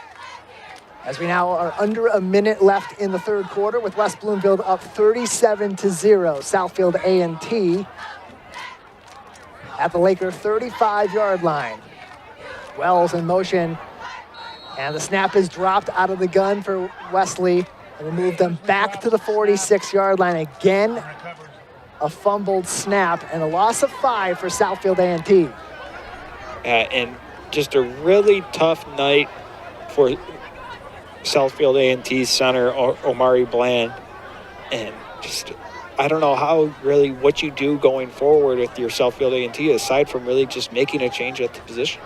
As we now are under a minute left in the third quarter, with West Bloomfield up 37-0. Southfield A&T at the Laker 35-yard line. Wells in motion, and the snap is dropped out of the gun for Wesley, and we move them back to the 46-yard line. Again, a fumbled snap and a loss of 5 for Southfield A&T. And just a really tough night for Southfield A&T center Omari Bland, and just I don't know how really what you do going forward with your Southfield A&T aside from really just making a change at the position.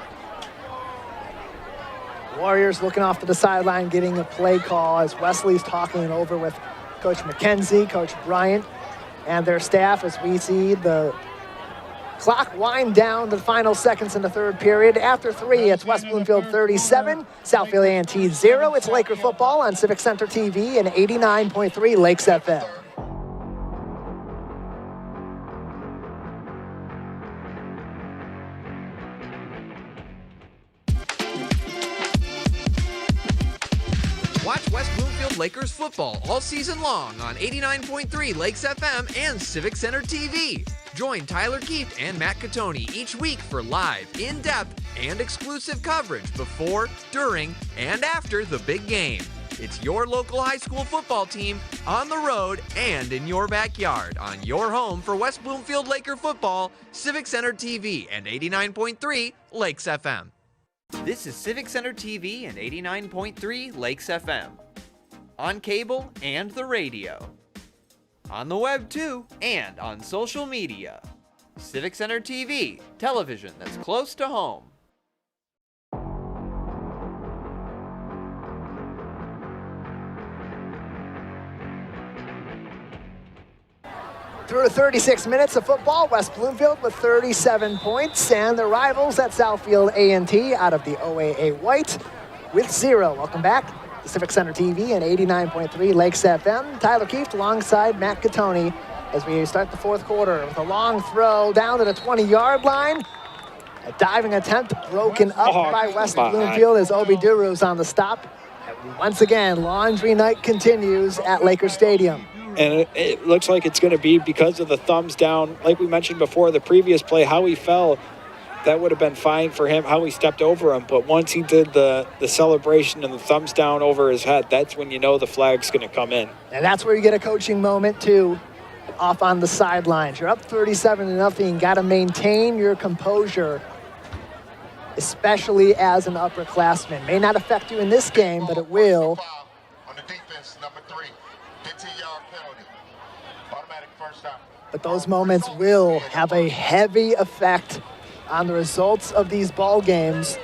Warriors looking off to the sideline, getting a play call as Wesley's talking it over with Coach McKenzie, Coach Bryant, and their staff as we see the clock wind down to the final seconds in the third period. After 3, it's West Bloomfield 37, Southfield A&T 0. It's Laker football on Civic Center TV and 89.3 Lakes FM. Watch West Bloomfield Lakers football all season long on 89.3 Lakes FM and Civic Center TV. Join Tyler Kieft and Matt Catoni each week for live, in-depth, and exclusive coverage before, during, and after the big game. It's your local high school football team on the road and in your backyard on your home for West Bloomfield Laker football, Civic Center TV and 89.3 Lakes FM. This is Civic Center TV and 89.3 Lakes FM. On cable and the radio. On the web too, and on social media. Civic Center TV, television that's close to home. Through 36 minutes of football, West Bloomfield with 37 points, and the rivals at Southfield A&T out of the OAA White with 0. Welcome back to Civic Center TV and 89.3 Lakes FM. Tyler Kieft alongside Matt Catoni as we start the fourth quarter with a long throw down to the 20-yard line. A diving attempt broken up by West Bloomfield as Obi Duru's on the stop. And once again, laundry night continues at Laker Stadium. And it looks like it's going to be because of the thumbs down. Like we mentioned before, the previous play, how he fell, that would have been fine for him, how he stepped over him. But once he did the celebration and the thumbs down over his head, that's when you know the flag's going to come in. And that's where you get a coaching moment, too, off on the sidelines. You're up 37-0. Got to maintain your composure, especially as an upperclassman. May not affect you in this game, but it will. On the defense, number 3, 15-yard penalty. Automatic first down. But those moments will have a heavy effect on the results of these ball games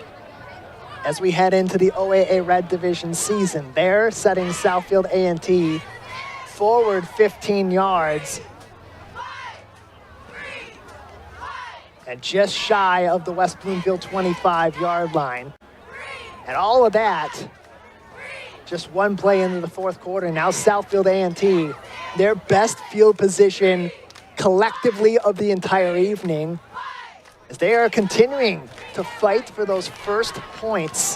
as we head into the OAA Red Division season. They're setting Southfield A&T forward 15 yards and just shy of the West Bloomfield 25-yard line. And all of that, just one play into the fourth quarter. Now Southfield A&T, their best field position collectively of the entire evening, as they are continuing to fight for those first points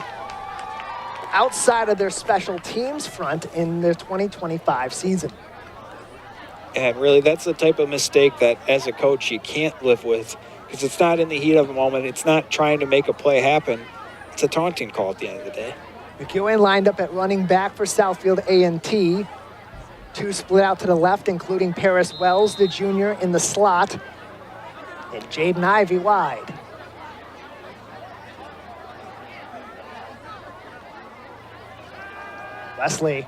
outside of their special teams front in their 2025 season. And really, that's the type of mistake that, as a coach, you can't live with, because it's not in the heat of the moment. It's not trying to make a play happen. It's a taunting call at the end of the day. McEwen lined up at running back for Southfield A&T. Two split out to the left, including Paris Wells, the junior, in the slot, and Jaden Ivey wide. Wesley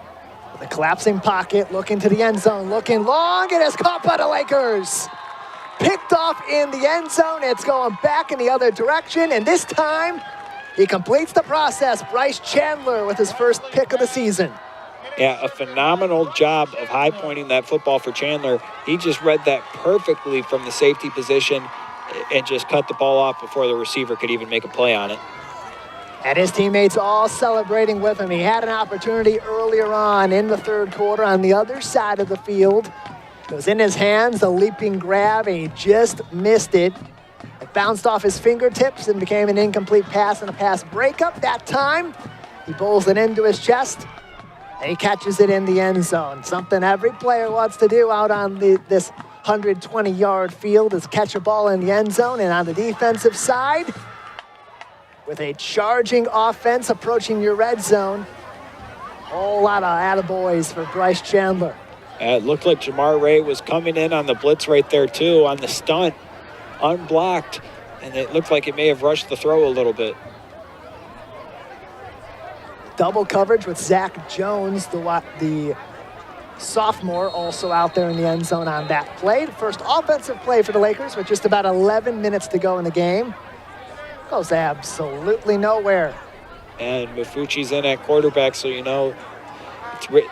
with a collapsing pocket, looking to the end zone, looking long, and it's caught by the Lakers. Picked off in the end zone. It's going back in the other direction, and this time he completes the process. Bryce Chandler with his first pick of the season. Yeah, a phenomenal job of high pointing that football for Chandler. He just read that perfectly from the safety position and just cut the ball off before the receiver could even make a play on it. And his teammates all celebrating with him. He had an opportunity earlier on in the third quarter on the other side of the field. It was in his hands, a leaping grab, and he just missed it. It bounced off his fingertips and became an incomplete pass and a pass breakup. That time, he bowls it into his chest, and he catches it in the end zone. Something every player wants to do out on this 120-yard field is catch a ball in the end zone. And on the defensive side, with a charging offense approaching your red zone, a whole lot of attaboys for Bryce Chandler. It looked like Jamar Ray was coming in on the blitz right there, too, on the stunt, unblocked, and it looked like it may have rushed the throw a little bit. Double coverage with Zach Jones, the sophomore, also out there in the end zone on that play. The first offensive play for the Lakers with just about 11 minutes to go in the game. Goes absolutely nowhere. And Mafucci's in at quarterback, so you know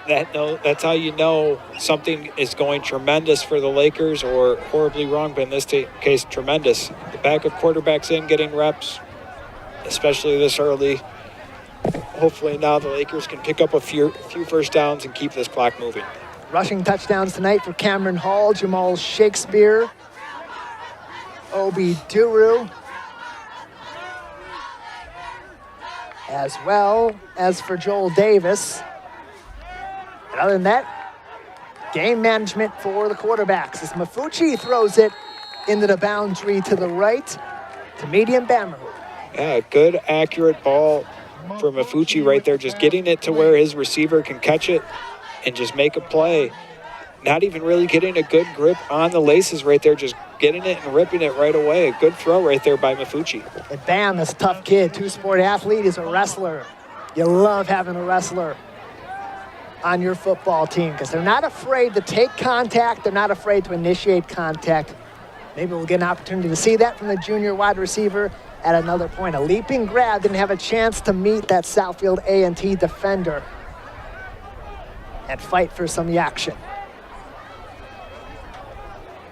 that's how you know something is going tremendous for the Lakers or horribly wrong, but in this case, tremendous. The backup quarterback's in, getting reps, especially this early. Hopefully now the Lakers can pick up a few first downs and keep this clock moving. Rushing touchdowns tonight for Cameron Hall, Jamal Shakespeare, Obi Duru, as well as for Joel Davis. And other than that, game management for the quarterbacks as Mafucci throws it into the boundary to the right to medium Bammerhood. Yeah, good, accurate ball for Mafucci right there, just getting it to where his receiver can catch it and just make a play. Not even really getting a good grip on the laces right there, just getting it and ripping it right away. A good throw right there by Mafucci. And Bam, this tough kid, two-sport athlete, is a wrestler. You love having a wrestler on your football team because they're not afraid to take contact. They're not afraid to initiate contact. Maybe we'll get an opportunity to see that from the junior wide receiver at another point. A leaping grab, didn't have a chance to meet that Southfield A&T defender and fight for some action.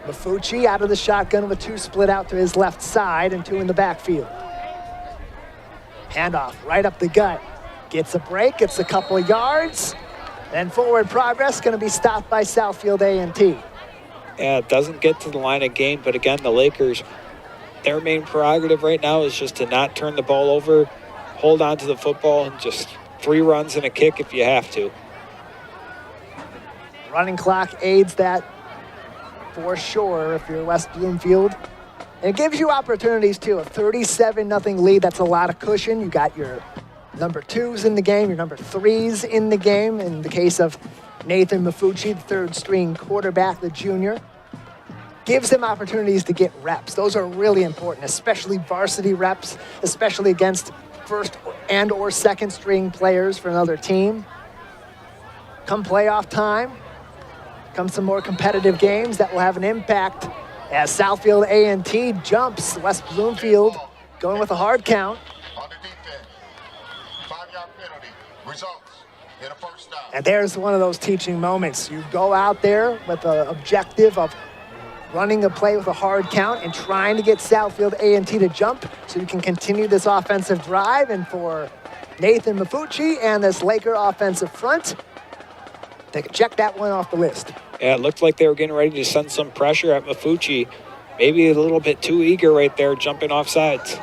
Mafucci out of the shotgun with two split out to his left side and two in the backfield. Handoff right up the gut. Gets a break, gets a couple of yards. Then forward progress going to be stopped by Southfield A&T. Yeah, it doesn't get to the line of gain, but again, the Lakers, their main prerogative right now is just to not turn the ball over, hold on to the football, and just 3 runs and a kick if you have to. Running clock aids that for sure if you're West Bloomfield. And it gives you opportunities too. A 37-0 lead, that's a lot of cushion. You got your number 2s in the game, your number 3s in the game. In the case of Nathan Mafucci, the third-string quarterback, the junior. Gives him opportunities to get reps. Those are really important, especially varsity reps, especially against first and or second string players for another team. Come playoff time, come some more competitive games that will have an impact as Southfield A&T jumps West Bloomfield going with a hard count. On the defense, 5-yard penalty, results in a first down. And there's one of those teaching moments. You go out there with the objective of running a play with a hard count and trying to get Southfield A&T to jump so you can continue this offensive drive. And for Nathan Mafucci and this Laker offensive front, they can check that one off the list. Yeah, it looked like they were getting ready to send some pressure at Mafucci. Maybe a little bit too eager right there, jumping off sides.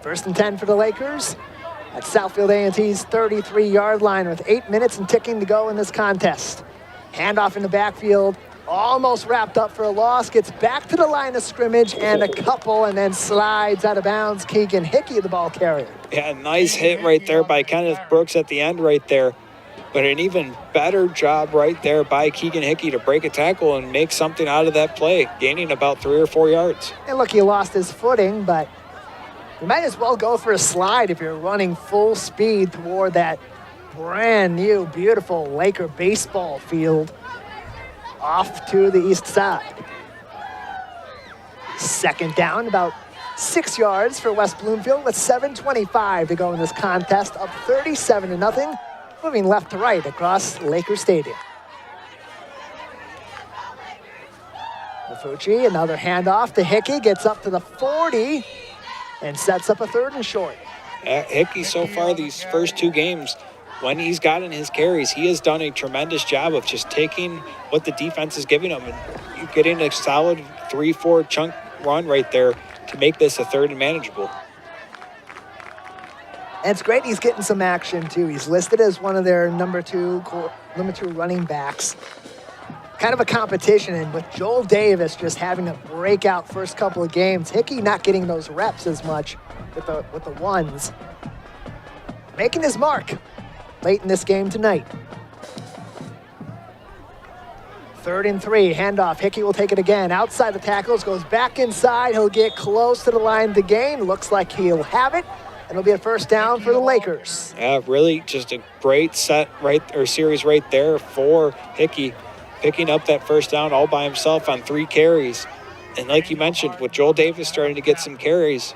1st and 10 for the Lakers at Southfield A&T's 33-yard line with 8 minutes and ticking to go in this contest. Handoff in the backfield, almost wrapped up for a loss, gets back to the line of scrimmage and a couple, and then slides out of bounds. Keegan Hickey, the ball carrier. Yeah, nice hit right there by Kenneth Brooks at the end right there. But an even better job right there by Keegan Hickey to break a tackle and make something out of that play, gaining about 3 or 4 yards. And look, he lost his footing, but you might as well go for a slide if you're running full speed toward that brand new, beautiful Laker baseball field off to the east side. 2nd down, about 6 yards for West Bloomfield with 7:25 to go in this contest, up 37-0. Moving left to right across Laker Stadium. Mafucci, another handoff to Hickey, gets up to the 40 and sets up a 3rd and short. Hickey so far these first 2 games, when he's gotten his carries, he has done a tremendous job of just taking what the defense is giving him and getting a solid 3-4 chunk run right there to make this a 3rd and manageable. And it's great he's getting some action, too. He's listed as one of their number two running backs. Kind of a competition, and with Joel Davis just having a breakout first couple of games, Hickey not getting those reps as much with the ones. Making his mark late in this game tonight. 3rd and 3, handoff. Hickey will take it again. Outside the tackles, goes back inside. He'll get close to the line to gain. Looks like he'll have it. It'll be a 1st down for the Lakers. Yeah, really just a great series right there for Hickey, picking up that 1st down all by himself on 3 carries. And like you mentioned, with Joel Davis starting to get some carries,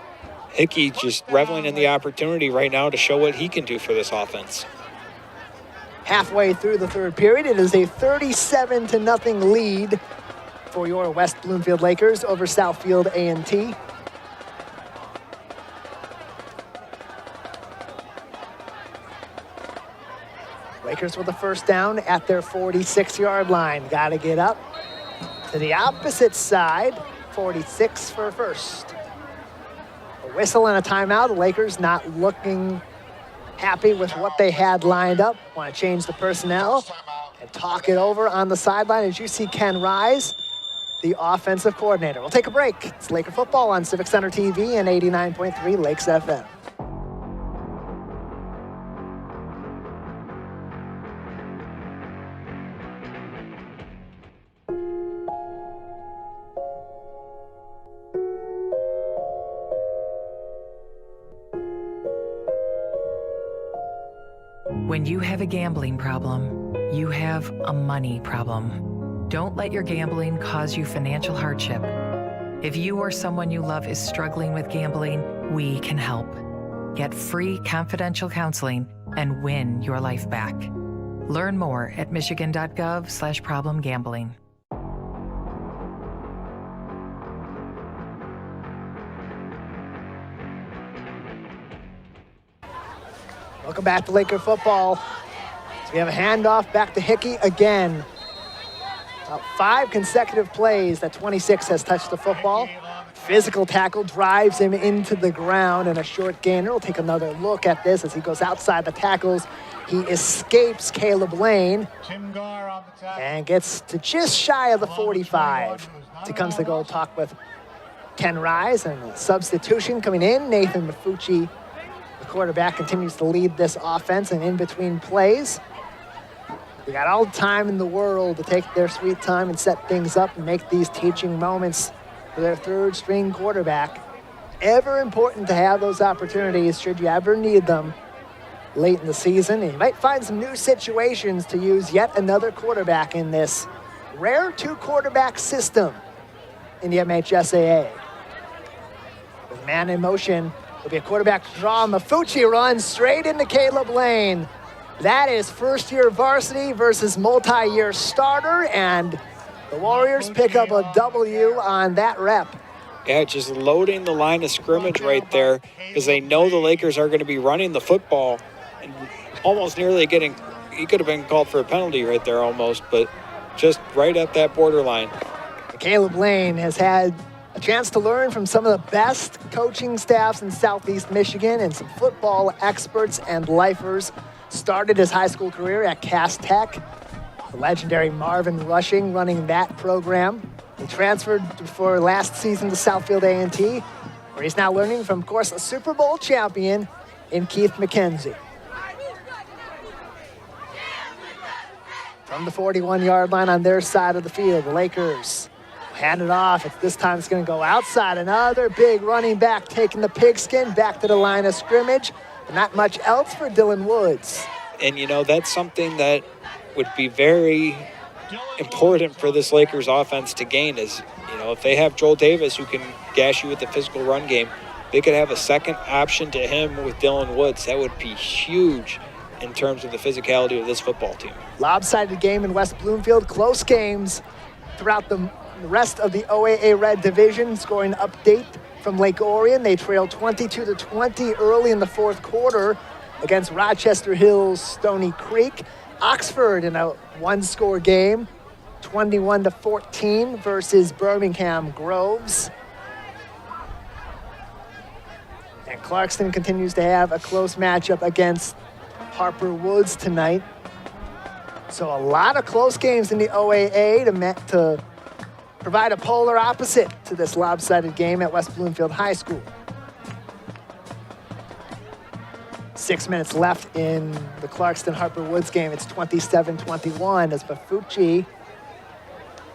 Hickey just reveling in the opportunity right now to show what he can do for this offense. Halfway through the 3rd period, it is a 37-0 lead for your West Bloomfield Lakers over Southfield A&T. Lakers with a 1st down at their 46-yard line. Got to get up to the opposite side. 46 for 1st. A whistle and a timeout. The Lakers not looking happy with what they had lined up. Want to change the personnel and talk it over on the sideline as you see Ken Rise, the offensive coordinator. We'll take a break. It's Laker football on Civic Center TV and 89.3 Lakes FM. When you have a gambling problem, you have a money problem. Don't let your gambling cause you financial hardship. If you or someone you love is struggling with gambling, we can help. Get free confidential counseling and win your life back. Learn more at michigan.gov/problemgambling. Welcome back to Laker football. So we have a handoff back to Hickey again. About 5 consecutive plays that 26 has touched the football. Physical tackle drives him into the ground, and a short gainer. We'll take another look at this as he goes outside the tackles. He escapes Caleb Lane and gets to just shy of the 45. As he comes to goal, talk with Ken Rise, and a substitution coming in. Nathan Mafucci, the quarterback, continues to lead this offense, and in between plays, they got all the time in the world to take their sweet time and set things up and make these teaching moments for their 3rd string quarterback. Ever important to have those opportunities should you ever need them late in the season. And you might find some new situations to use yet another quarterback in this rare 2-quarterback system in the MHSAA. With man in motion, there'll be a quarterback draw. Mafucci runs straight into Caleb Lane. That is 1st-year varsity versus multi-year starter, and the Warriors pick up a W on that rep. Yeah, just loading the line of scrimmage right there because they know the Lakers are going to be running the football and almost nearly getting, he could have been called for a penalty right there almost, but just right at that borderline. Caleb Lane has had a chance to learn from some of the best coaching staffs in Southeast Michigan and some football experts and lifers. Started his high school career at Cass Tech. The legendary Marvin Rushing running that program. He transferred for last season to Southfield A&T, where he's now learning from, of course, a Super Bowl champion in Keith McKenzie. From the 41-yard line on their side of the field, the Lakers hand it off. This time it's going to go outside. Another big running back taking the pigskin back to the line of scrimmage. Not much else for Dylan Woods. And, that's something that would be very important for this Lakers offense to gain is, if they have Joel Davis who can gash you with the physical run game, they could have a second option to him with Dylan Woods. That would be huge in terms of the physicality of this football team. Lopsided game in West Bloomfield. Close games throughout the rest of the OAA Red Division. Scoring update from Lake Orion. They trailed 22-20 early in the fourth quarter against Rochester Hills Stony Creek. Oxford in a one-score game, 21-14 versus Birmingham Groves. And Clarkston continues to have a close matchup against Harper Woods tonight. So a lot of close games in the OAA to provide a polar opposite to this lopsided game at West Bloomfield High School. 6 minutes left in the Clarkston-Harper Woods game. It's 27-21 as Bafucci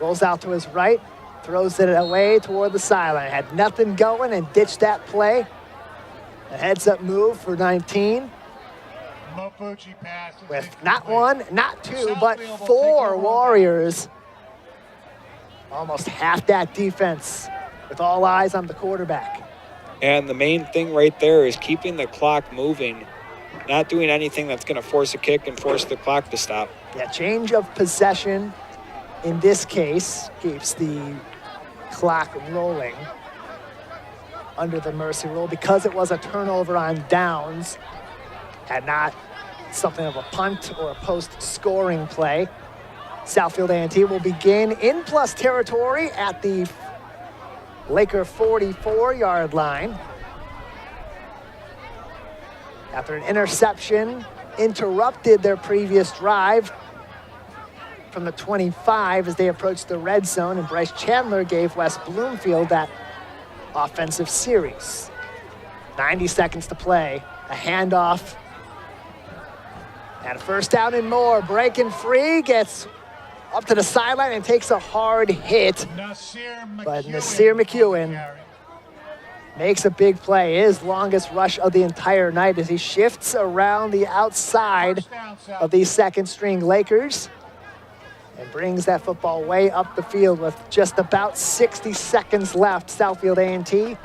rolls out to his right, throws it away toward the sideline. Had nothing going and ditched that play. A heads-up move for 19. With not one, not two, but four Warriors. Almost half that defense with all eyes on the quarterback. And the main thing right there is keeping the clock moving, not doing anything that's going to force a kick and force the clock to stop. Yeah, change of possession in this case keeps the clock rolling under the mercy rule because it was a turnover on downs and not something of a punt or a post-scoring play. Southfield A&T will begin in plus territory at the Laker 44-yard line. After an interception interrupted their previous drive from the 25 as they approached the red zone, and Bryce Chandler gave West Bloomfield that offensive series. 90 seconds to play, a handoff, and a first down and more. Breaking free, gets up to the sideline and takes a hard hit. But Nasir McEwen makes a big play, his longest rush of the entire night as he shifts around the outside of these second-string Lakers and brings that football way up the field with just about 60 seconds left. Southfield A&T,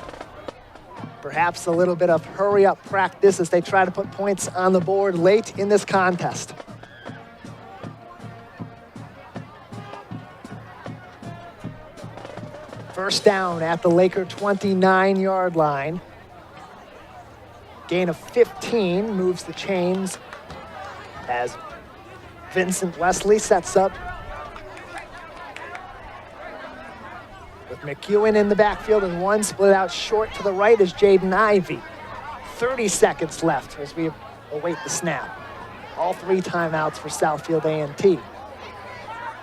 perhaps a little bit of hurry-up practice as they try to put points on the board late in this contest. First down at the Laker 29-yard line. Gain of 15 moves the chains as Vincent Wesley sets up with McEwen in the backfield and one split out short to the right is Jaden Ivey. 30 seconds left as we await the snap. All three timeouts for Southfield A&T.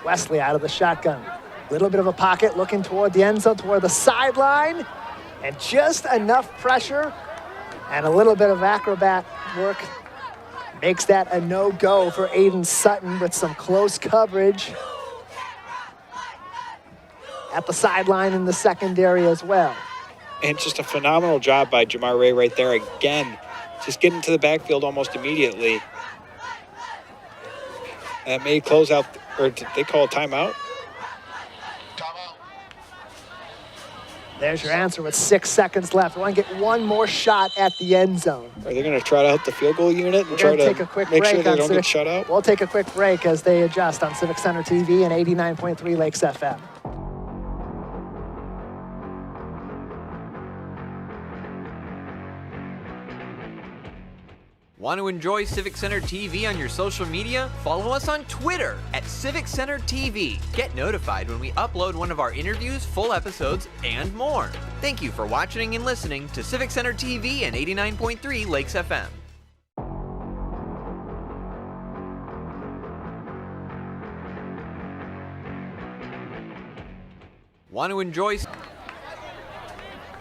Wesley out of the shotgun. Little bit of a pocket looking toward the end zone, toward the sideline, and just enough pressure and a little bit of acrobat work makes that a no-go for Aiden Sutton with some close coverage at the sideline in the secondary as well. And just a phenomenal job by Jamar Ray right there again, just getting to the backfield almost immediately. That may close out, or did they call a timeout? There's your answer with 6 seconds left. We want to get one more shot at the end zone. Are they going to trot out the field goal unit and try to take a quick make break sure they on don't Civic. get shut out? We'll take a quick break as they adjust on Civic Center TV and 89.3 Lakes FM. Want to enjoy Civic Center TV on your social media? Follow us on Twitter at Civic Center TV. Get notified when we upload one of our interviews, full episodes, and more. Thank you for watching and listening to Civic Center TV and 89.3 Lakes FM. Want to enjoy...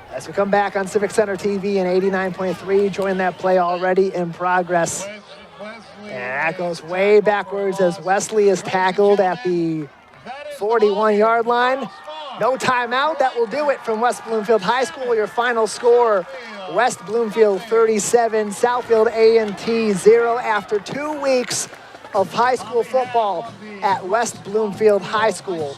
As we come back on Civic Center TV and 89.3, join that play already in progress. And that goes way backwards as Wesley is tackled at the 41-yard line. No timeout. That will do it from West Bloomfield High School. Your final score, West Bloomfield 37, Southfield A&T 0 after 2 weeks of high school football at West Bloomfield High School.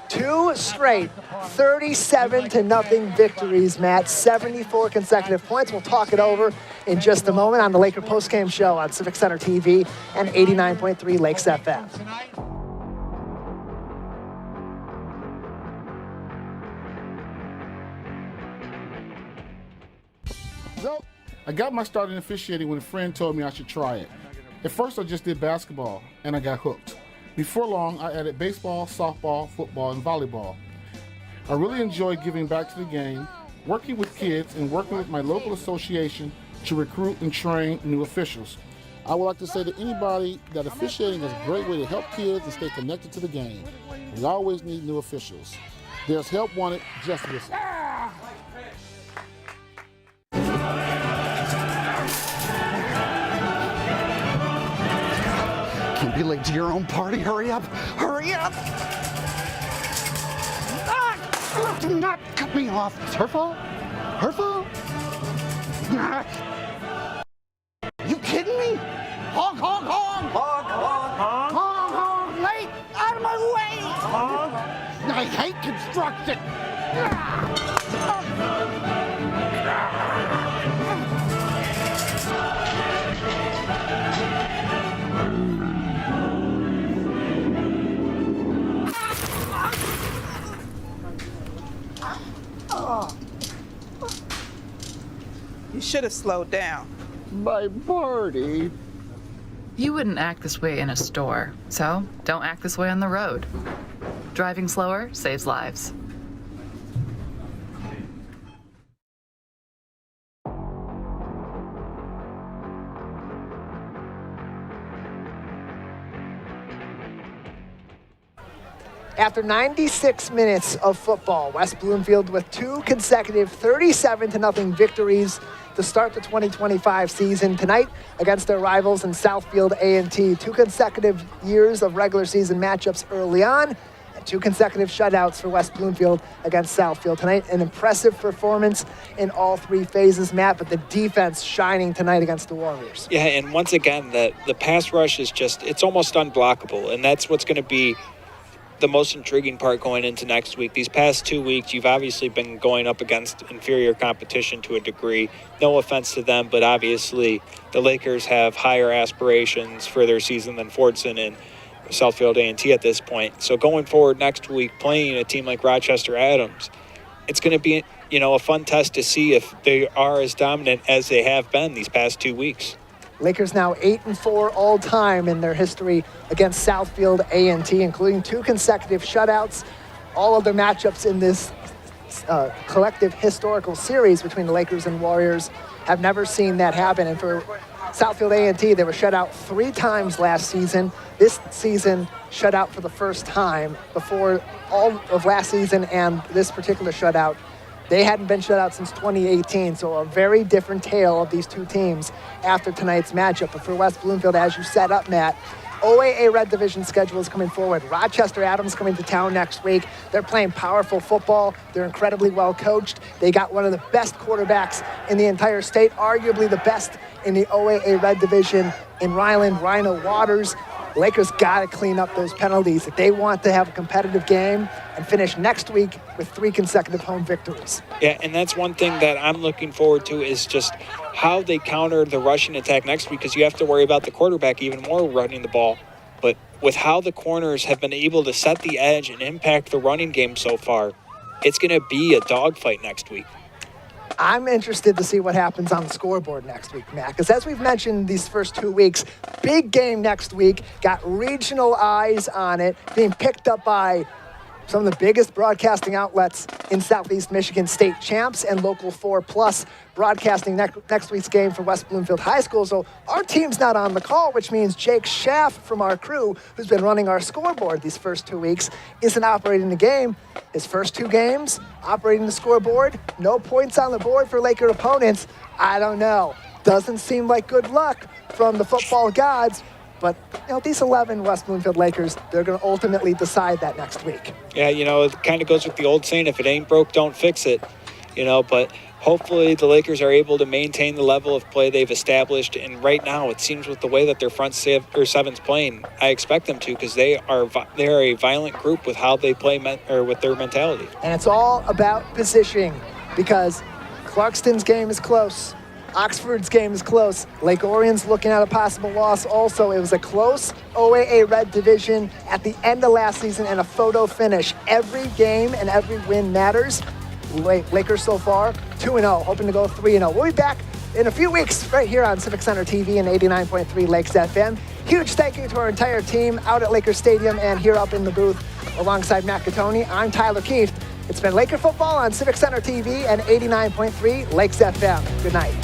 2 straight 37-0 victories, Matt. 74 consecutive points. We'll talk it over in just a moment on the Laker postgame show on Civic Center TV and 89.3 Lakes FM. So, I got my start in officiating when a friend told me I should try it. At first, I just did basketball, and I got hooked. Before long, I added baseball, softball, football, and volleyball. I really enjoy giving back to the game, working with kids, and working with my local association to recruit and train new officials. I would like to say to anybody that officiating is a great way to help kids and stay connected to the game. We always need new officials. There's help wanted, just listen. Can't be late to your own party. Hurry up! Hurry up! Ah! Do not cut me off. It's her fault? Her fault? Ah. You kidding me? Honk, honk, honk! Honk, honk, honk! Honk, honk! Late! Out of my way! Honk! I hate construction! You should have slowed down. My party. You wouldn't act this way in a store, so don't act this way on the road. Driving slower saves lives. After 96 minutes of football, West Bloomfield with 2 consecutive 37-0 victories to start the 2025 season. Tonight against their rivals in Southfield A&T. 2 consecutive years of regular season matchups early on, and 2 consecutive shutouts for West Bloomfield against Southfield. Tonight, an impressive performance in all 3 phases, Matt, but the defense shining tonight against the Warriors. Yeah, and once again, the pass rush is just, it's almost unblockable, and that's what's going to be the most intriguing part going into next week. These past 2 weeks, you've obviously been going up against inferior competition to a degree. No offense to them, but obviously the Lakers have higher aspirations for their season than Fordson and Southfield A&T at this point. So going forward next week, playing a team like Rochester Adams, it's going to be, a fun test to see if they are as dominant as they have been these past 2 weeks. Lakers now 8-4 all time in their history against Southfield A&T, including 2 consecutive shutouts. All of their matchups in this collective historical series between the Lakers and Warriors have never seen that happen. And for Southfield A&T, they were shut out 3 times last season. This season, shut out for the first time. Before all of last season and this particular shutout, they hadn't been shut out since 2018, so a very different tale of these 2 teams after tonight's matchup. But for West Bloomfield, as you set up, Matt, OAA Red Division schedule is coming forward. Rochester Adams coming to town next week. They're playing powerful football. They're incredibly well coached. They got one of the best quarterbacks in the entire state, arguably the best in the OAA Red Division in Ryland, Rhino Waters. Lakers got to clean up those penalties if they want to have a competitive game and finish next week with 3 consecutive home victories. Yeah, and that's one thing that I'm looking forward to is just how they counter the rushing attack next week, because you have to worry about the quarterback even more running the ball. But with how the corners have been able to set the edge and impact the running game so far, it's going to be a dogfight next week. I'm interested to see what happens on the scoreboard next week, Matt, because as we've mentioned these first 2 weeks, big game next week, got regional eyes on it, being picked up by some of the biggest broadcasting outlets in Southeast Michigan, state champs and Local 4+ broadcasting next week's game for West Bloomfield High School. So our team's not on the call, which means Jake Schaff from our crew, who's been running our scoreboard these first 2 weeks, isn't operating the game. His first 2 games, operating the scoreboard, no points on the board for Laker opponents. I don't know. Doesn't seem like good luck from the football gods. But, these 11 West Bloomfield Lakers, they're going to ultimately decide that next week. Yeah, it kind of goes with the old saying, if it ain't broke, don't fix it. But hopefully the Lakers are able to maintain the level of play they've established. And right now, it seems with the way that their front seven's playing, I expect them to, because they're a violent group with how they play with their mentality. And it's all about positioning, because Clarkston's game is close. Oxford's game is close. Lake Orion's looking at a possible loss also. It was a close OAA Red Division at the end of last season and a photo finish. Every game and every win matters. Lakers so far, 2-0, hoping to go 3-0. We'll be back in a few weeks right here on Civic Center TV and 89.3 Lakes FM. Huge thank you to our entire team out at Lakers Stadium and here up in the booth alongside Matt Catoni. I'm Tyler Keefe. It's been Laker football on Civic Center TV and 89.3 Lakes FM. Good night.